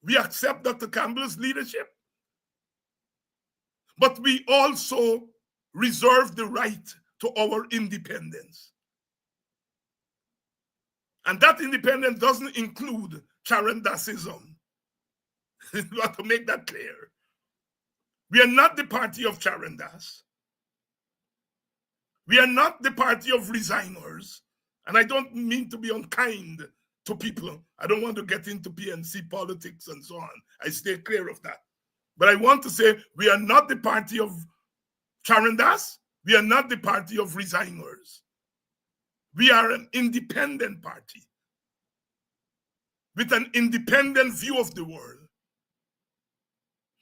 We accept Dr. Campbell's leadership. But we also reserve the right to our independence. And that independence doesn't include Charan Dasism. You have to make that clear. We are not the party of Charan Das. We are not the party of resigners. And I don't mean to be unkind to people. I don't want to get into PNC politics and so on. I stay clear of that. But I want to say we are not the party of Charan Das. We are not the party of resigners. We are an independent party with an independent view of the world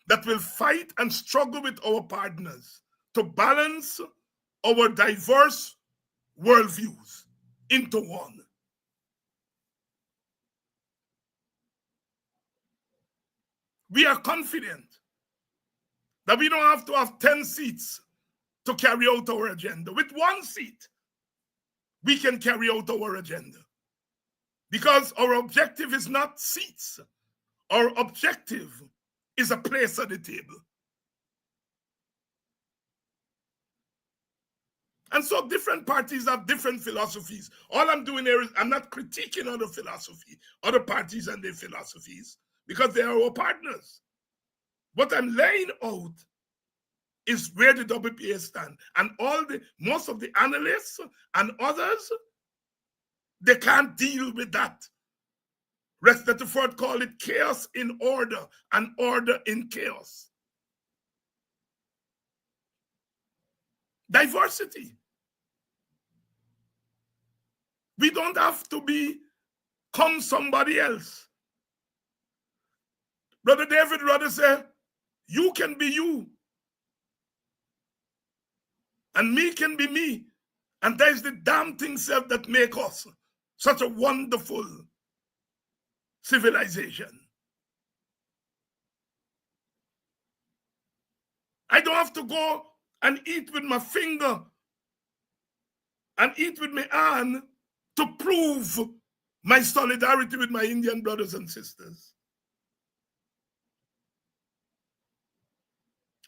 that will fight and struggle with our partners to balance our diverse worldviews into one. We are confident that we don't have to have 10 seats to carry out our agenda. With 1 seat, we can carry out our agenda. Because our objective is not seats. Our objective is a place at the table. And so different parties have different philosophies. All I'm doing here is I'm not critiquing other philosophy, other parties and their philosophies, because they are our partners. What I'm laying out is where the WPA stand. And most of the analysts and others, they can't deal with that. Rex Rutherford called it chaos in order and order in chaos. Diversity. We don't have to become somebody else. Brother David Rudder said, you can be you. And me can be me. And that is the damn thing self that make us such a wonderful civilization. I don't have to go and eat with my finger and eat with my hand to prove my solidarity with my Indian brothers and sisters.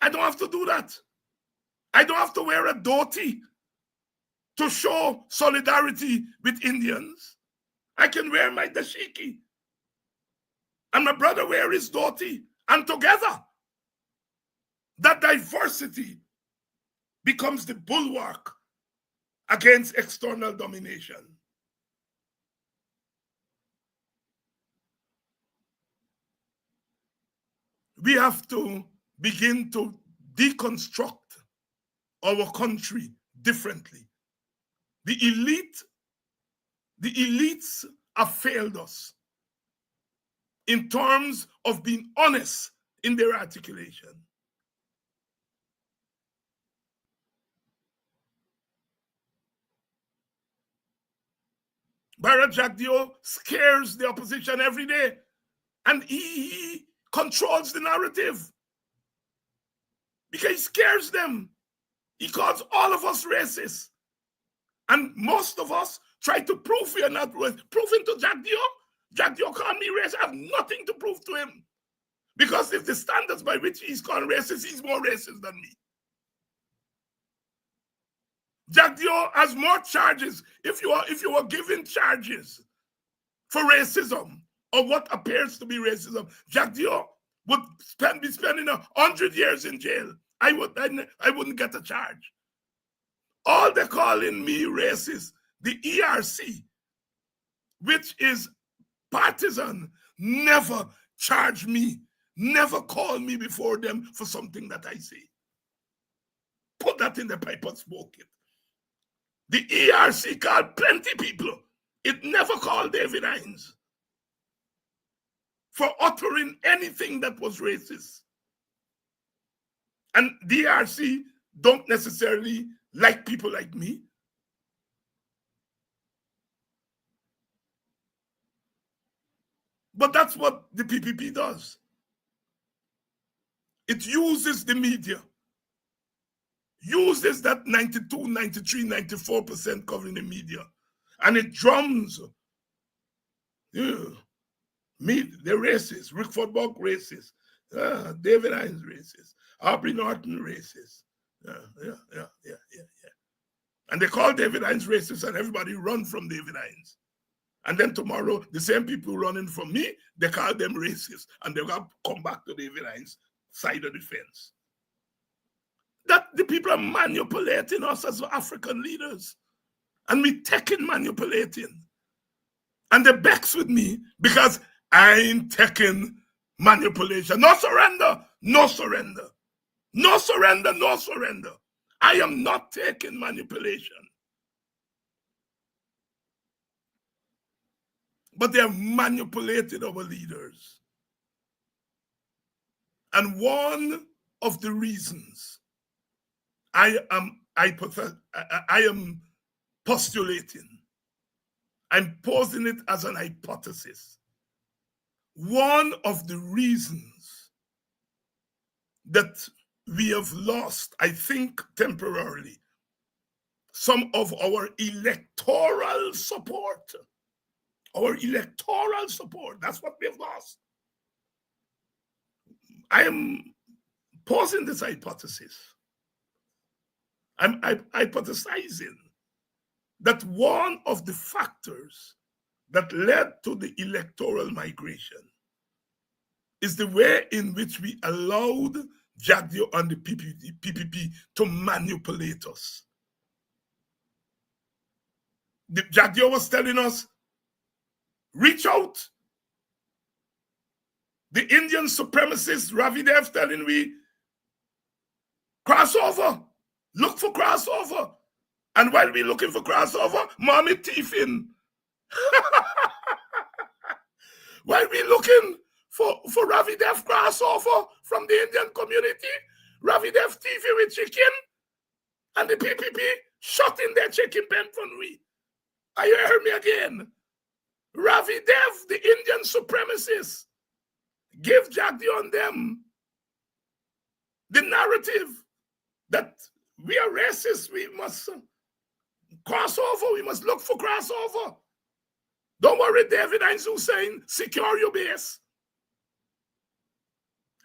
I don't have to do that. I don't have to wear a dhoti to show solidarity with Indians. I can wear my dashiki. And my brother wear his dhoti. And together, that diversity becomes the bulwark against external domination. We have to begin to deconstruct our country differently. The elites have failed us in terms of being honest in their articulation. Bharat Jagdeo scares the opposition every day, and he controls the narrative because he scares them. He calls all of us racist. And most of us try to prove we are not racist. Proving to Jagdeo called me racist. I have nothing to prove to him. Because if the standards by which he's called racist, he's more racist than me. Jagdeo has more charges. If you were given charges for racism or what appears to be racism, Jagdeo would be spending 100 years in jail. I wouldn't get a charge. All they're calling me racist, the ERC, which is partisan, never charge me, never call me before them for something that I say. Put that in the pipe and smoke it. The ERC called plenty people. It never called David Hines for uttering anything that was racist. And DRC don't necessarily like people like me. But that's what the PPP does. It uses the media, uses that 92, 93, 94% covering the media, and it drums. Me, the racist, Rickford Buck racist, David Hines racist, Aubrey Norton racist. Yeah. And they call David Hines racist, and everybody run from David Hines. And then tomorrow, the same people running from me, they call them racist, and they're going to come back to David Hines' side of the fence. That the people are manipulating us as African leaders, and we taking manipulating. And they vex with me because I ain't taking manipulation. No surrender, no surrender. No surrender, no surrender. I am not taking manipulation. But they have manipulated our leaders. And one of the reasons I am postulating, I'm posing it as an hypothesis. One of the reasons that we have lost, I think temporarily, some of our electoral support. Our electoral support, that's what we have lost. I am posing this hypothesis. I'm hypothesizing that one of the factors that led to the electoral migration is the way in which we allowed Jagdeo and the PPP to manipulate us. Jagdeo was telling us, reach out. The Indian supremacist Ravi Dev telling we, crossover, look for crossover. And while we're looking for crossover, mommy thieving. While we're looking for Ravi Dev crossover from the Indian community, Ravi Dev thieving with chicken, and the PPP shutting their chicken pen for we. Are you hearing me again? Ravi Dev, the Indian supremacists, give Jagdeo on them the narrative that we are racist, we must cross over, we must look for crossover. Don't worry, David Hines saying, secure your base.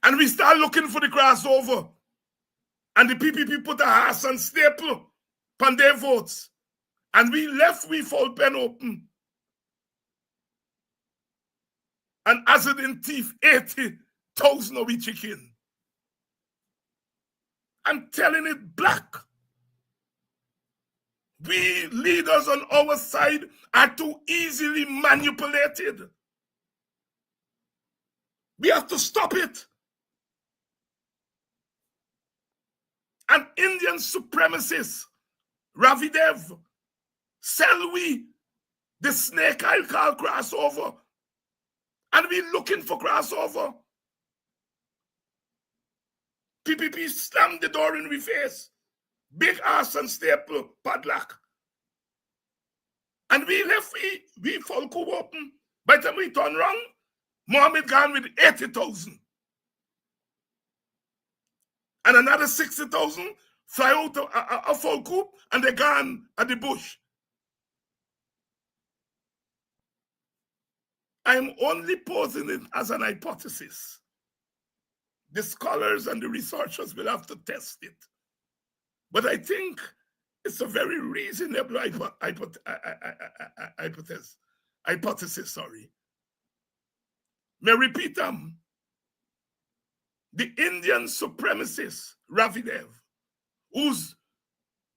And we start looking for the crossover. And the PPP put a horse and staple on their votes. And we left we full pen open. And as it in thief 80,000 of each chicken. I'm telling it black. We leaders on our side are too easily manipulated. We have to stop it. And Indian supremacists, Ravi Dev, sell we the snake I'll call crossover. And we looking for crossover. PPP slammed the door in we face. Big ass and staple padlock. And we left we folk open. By the time we turn around, Mohammed gone with 80,000. And another 60,000 fly out a folk coup and they gone at the bush. I'm only posing it as an hypothesis. The scholars and the researchers will have to test it. But I think it's a very reasonable hypothesis. Sorry. May I repeat them? The Indian supremacist, Ravi Dev, who's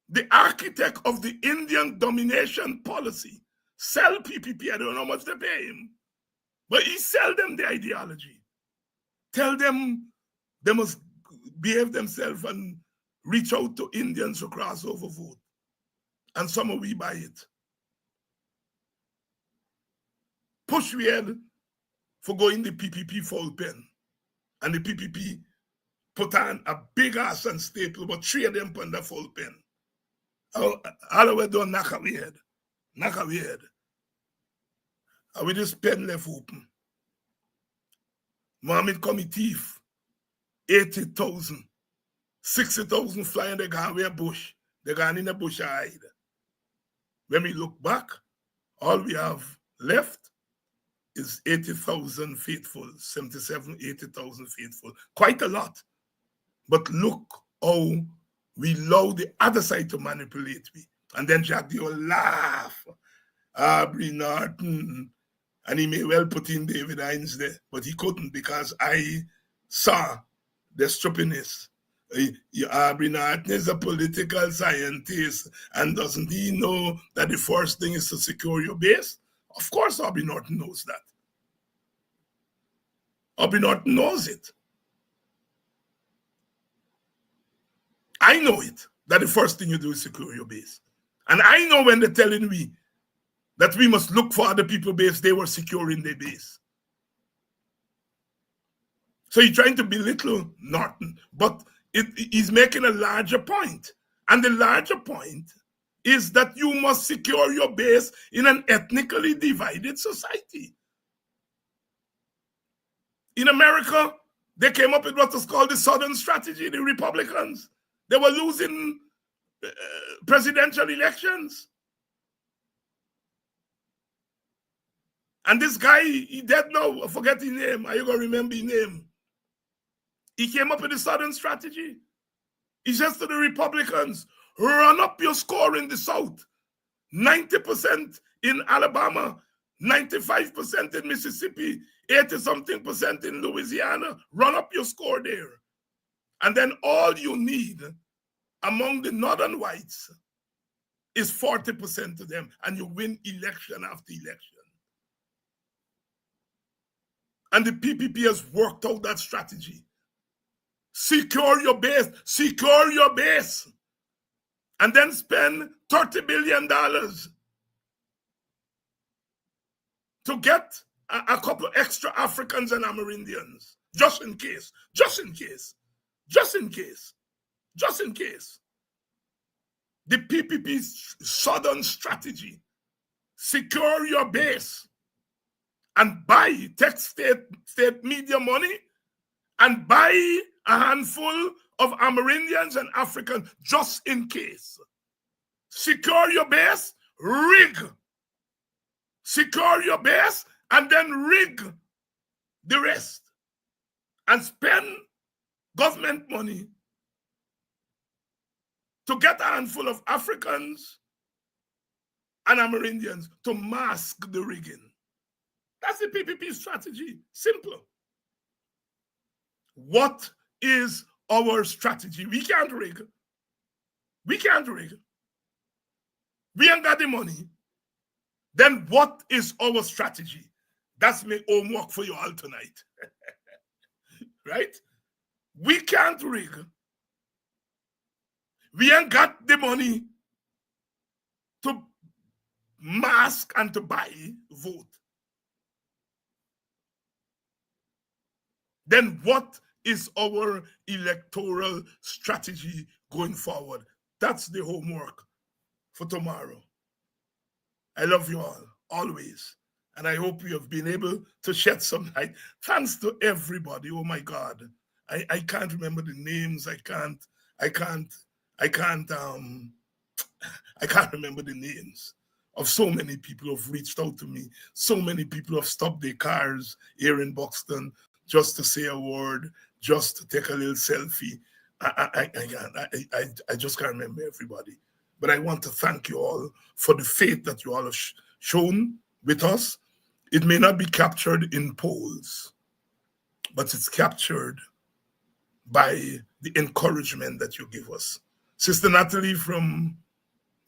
the architect of the Indian domination policy, sell PPP. I don't know how much they pay him. But he sell them the ideology. Tell them they must behave themselves and reach out to Indians to cross over vote. And some of we buy it. Push we had for going the PPP foul pen. And the PPP put on a big ass and staple, but 3 of them on the full pen. All of it don't knock away head. Knock away head. And with this pen left open. Mohammed come thief. 80,000. 60,000 flying, they gone away a bush. They gone in the bush and hide. When we look back, all we have left is 80,000 faithful, 77, 80,000 faithful. Quite a lot. But look how we allow the other side to manipulate me. And then Jack Dio laugh. Aubrey Norton. And he may well put in David Hines there, but he couldn't because I saw the stupidness. Aubrey Norton is a political scientist, and doesn't he know that the first thing is to secure your base? Of course Aubrey Norton knows that. Aubrey Norton knows it. I know it, that the first thing you do is secure your base. And I know when they're telling me that we must look for other people's base, they were securing their base. So he's trying to belittle Norton, but he's making a larger point. And the larger point is that you must secure your base in an ethnically divided society. In America, they came up with what is called the Southern Strategy, the Republicans. They were losing presidential elections. And this guy, he dead now, I forget his name. Are you going to remember his name? He came up with the Southern Strategy. He says to the Republicans, run up your score in the South. 90% in Alabama, 95% in Mississippi, 80-something% in Louisiana. Run up your score there. And then all you need among the northern whites is 40% of them, and you win election after election. And the PPP has worked out that strategy. Secure your base. Secure your base. And then spend $30 billion to get a couple extra Africans and Amerindians. Just in case. Just in case. Just in case. Just in case. The PPP's Southern Strategy. Secure your base. And buy, take state media money and buy a handful of Amerindians and Africans just in case. Secure your base, rig. Secure your base and then rig the rest. And spend government money to get a handful of Africans and Amerindians to mask the rigging. That's the PPP strategy. Simple. What is our strategy? We can't rig. We can't rig. We ain't got the money. Then what is our strategy? That's my homework for you all tonight. Right? We can't rig. We ain't got the money to mask and to buy vote. Then what is our electoral strategy going forward? That's the homework for tomorrow. I love you all, always. And I hope you have been able to shed some light. Thanks to everybody. Oh my God. I can't remember the names. I can't remember the names of so many people who have reached out to me. So many people have stopped their cars here in Buxton just to say a word, just to take a little selfie. I just can't remember everybody. But I want to thank you all for the faith that you all have shown with us. It may not be captured in polls, but it's captured by the encouragement that you give us. Sister Natalie from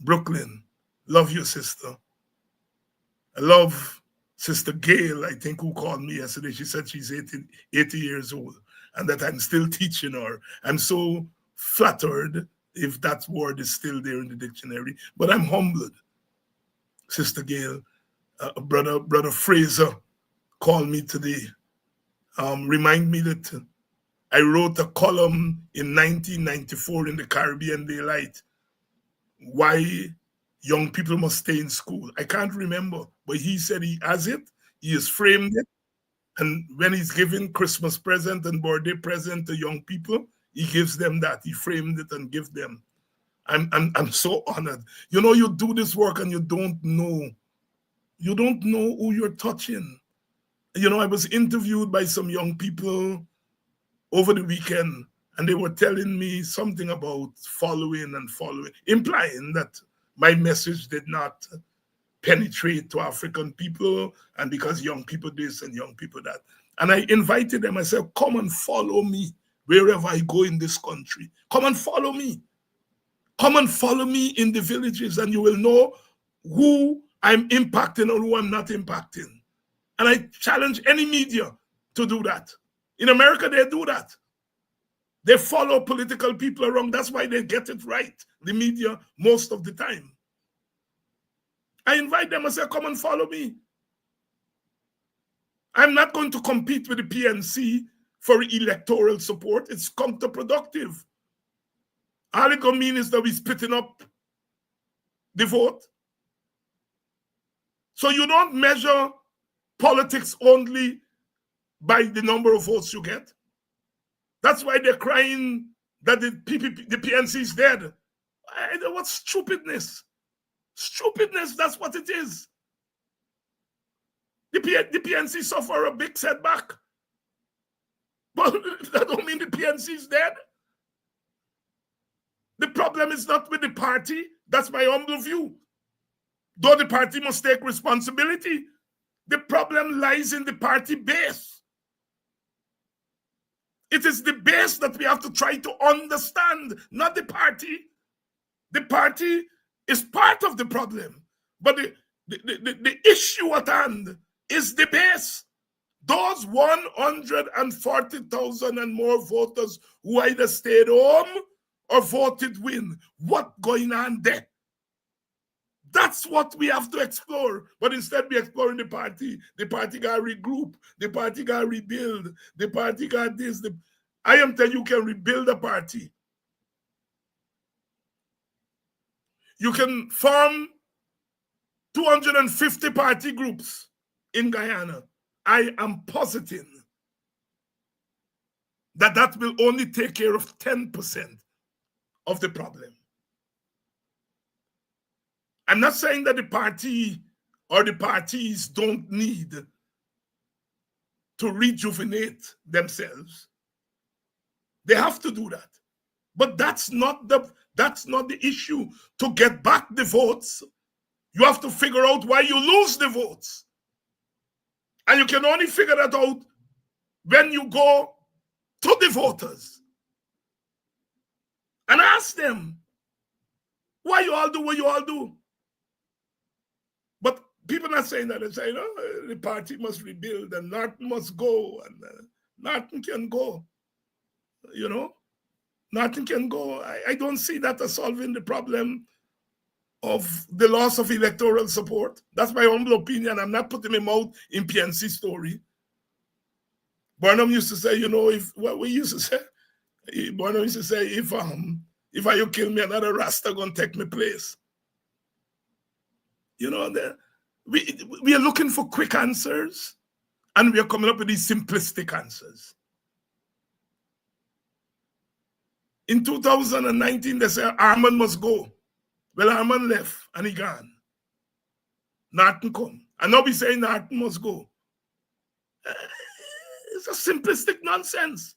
Brooklyn, love you, sister. I love Sister Gail, I think, who called me yesterday. She said she's 80 years old and that I'm still teaching her. I'm so flattered if that word is still there in the dictionary, but I'm humbled. Sister Gail, Brother Fraser called me today. Remind me that I wrote a column in 1994 in the Caribbean Daylight, why young people must stay in school. I can't remember, but he said he has it. He has framed it. And when he's giving Christmas present and birthday present to young people, he gives them that. He framed it and gives them. I'm so honored. You know, you do this work and you don't know. You don't know who you're touching. You know, I was interviewed by some young people over the weekend, and they were telling me something about following, implying that my message did not penetrate to African people, and because young people this and young people that. And I invited them, I said, come and follow me wherever I go in this country. Come and follow me. Come and follow me in the villages, and you will know who I'm impacting or who I'm not impacting. And I challenge any media to do that. In America, they do that. They follow political people around. That's why they get it right, the media, most of the time. I invite them and say, come and follow me. I'm not going to compete with the PNC for electoral support. It's counterproductive. All it going to mean is that we're splitting up the vote. So you don't measure politics only by the number of votes you get. That's why they're crying that the PNC is dead. What stupidness. Stupidness, that's what it is. The PNC suffer a big setback. But that don't mean the PNC is dead. The problem is not with the party. That's my humble view. Though the party must take responsibility, the problem lies in the party base. It is the base that we have to try to understand, not the party. The party is part of the problem. But the issue at hand is the base. Those 140,000 and more voters who either stayed home or voted win. What going on there? That's what we have to explore. But instead, we're exploring the party. The party got regroup. The party got rebuild. The party got this. I am telling you, you can rebuild a party. You can form 250 party groups in Guyana. I am positive that that will only take care of 10% of the problem. I'm not saying that the party or the parties don't need to rejuvenate themselves. They have to do that. But that's not the issue. To get back the votes, you have to figure out why you lose the votes. And you can only figure that out when you go to the voters and ask them why you all do what you all do. But people are not saying that. They're saying, oh, the party must rebuild and Norton must go and Norton can go. You know, Norton can go. I don't see that as solving the problem of the loss of electoral support. That's my humble opinion. I'm not putting my mouth in PNC story. Burnham used to say, you know, Burnham used to say, if you kill me, another Rasta gonna take my place. You know, we are looking for quick answers, and we are coming up with these simplistic answers. In 2019, they said Armand must go. Well, Armand left and he gone. Norton come. And now we say Norton must go. It's a simplistic nonsense.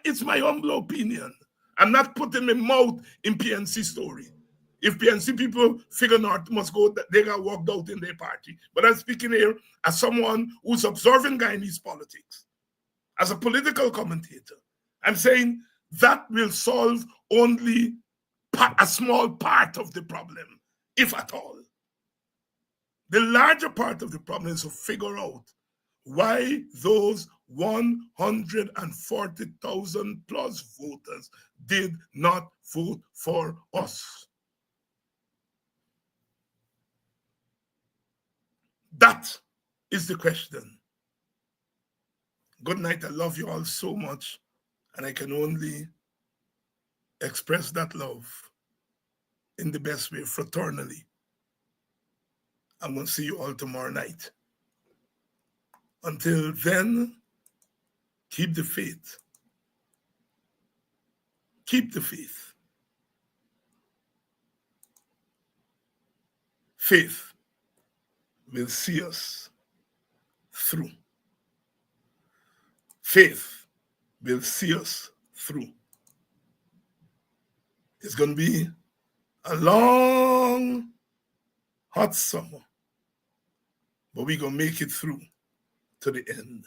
It's my humble opinion. I'm not putting my mouth in PNC story. If PNC people figure Norton must go, they got walked out in their party. But I'm speaking here as someone who's observing Guyanese politics, as a political commentator. I'm saying that will solve only a small part of the problem, if at all. The larger part of the problem is to figure out why those 140,000 plus voters did not vote for us. That is the question. Good night. I love you all so much. And I can only express that love in the best way, fraternally. I'm going to see you all tomorrow night. Until then, keep the faith. Keep the faith. Faith will see us through. Faith will see us through. It's going to be a long, hot summer, but we're going to make it through to the end.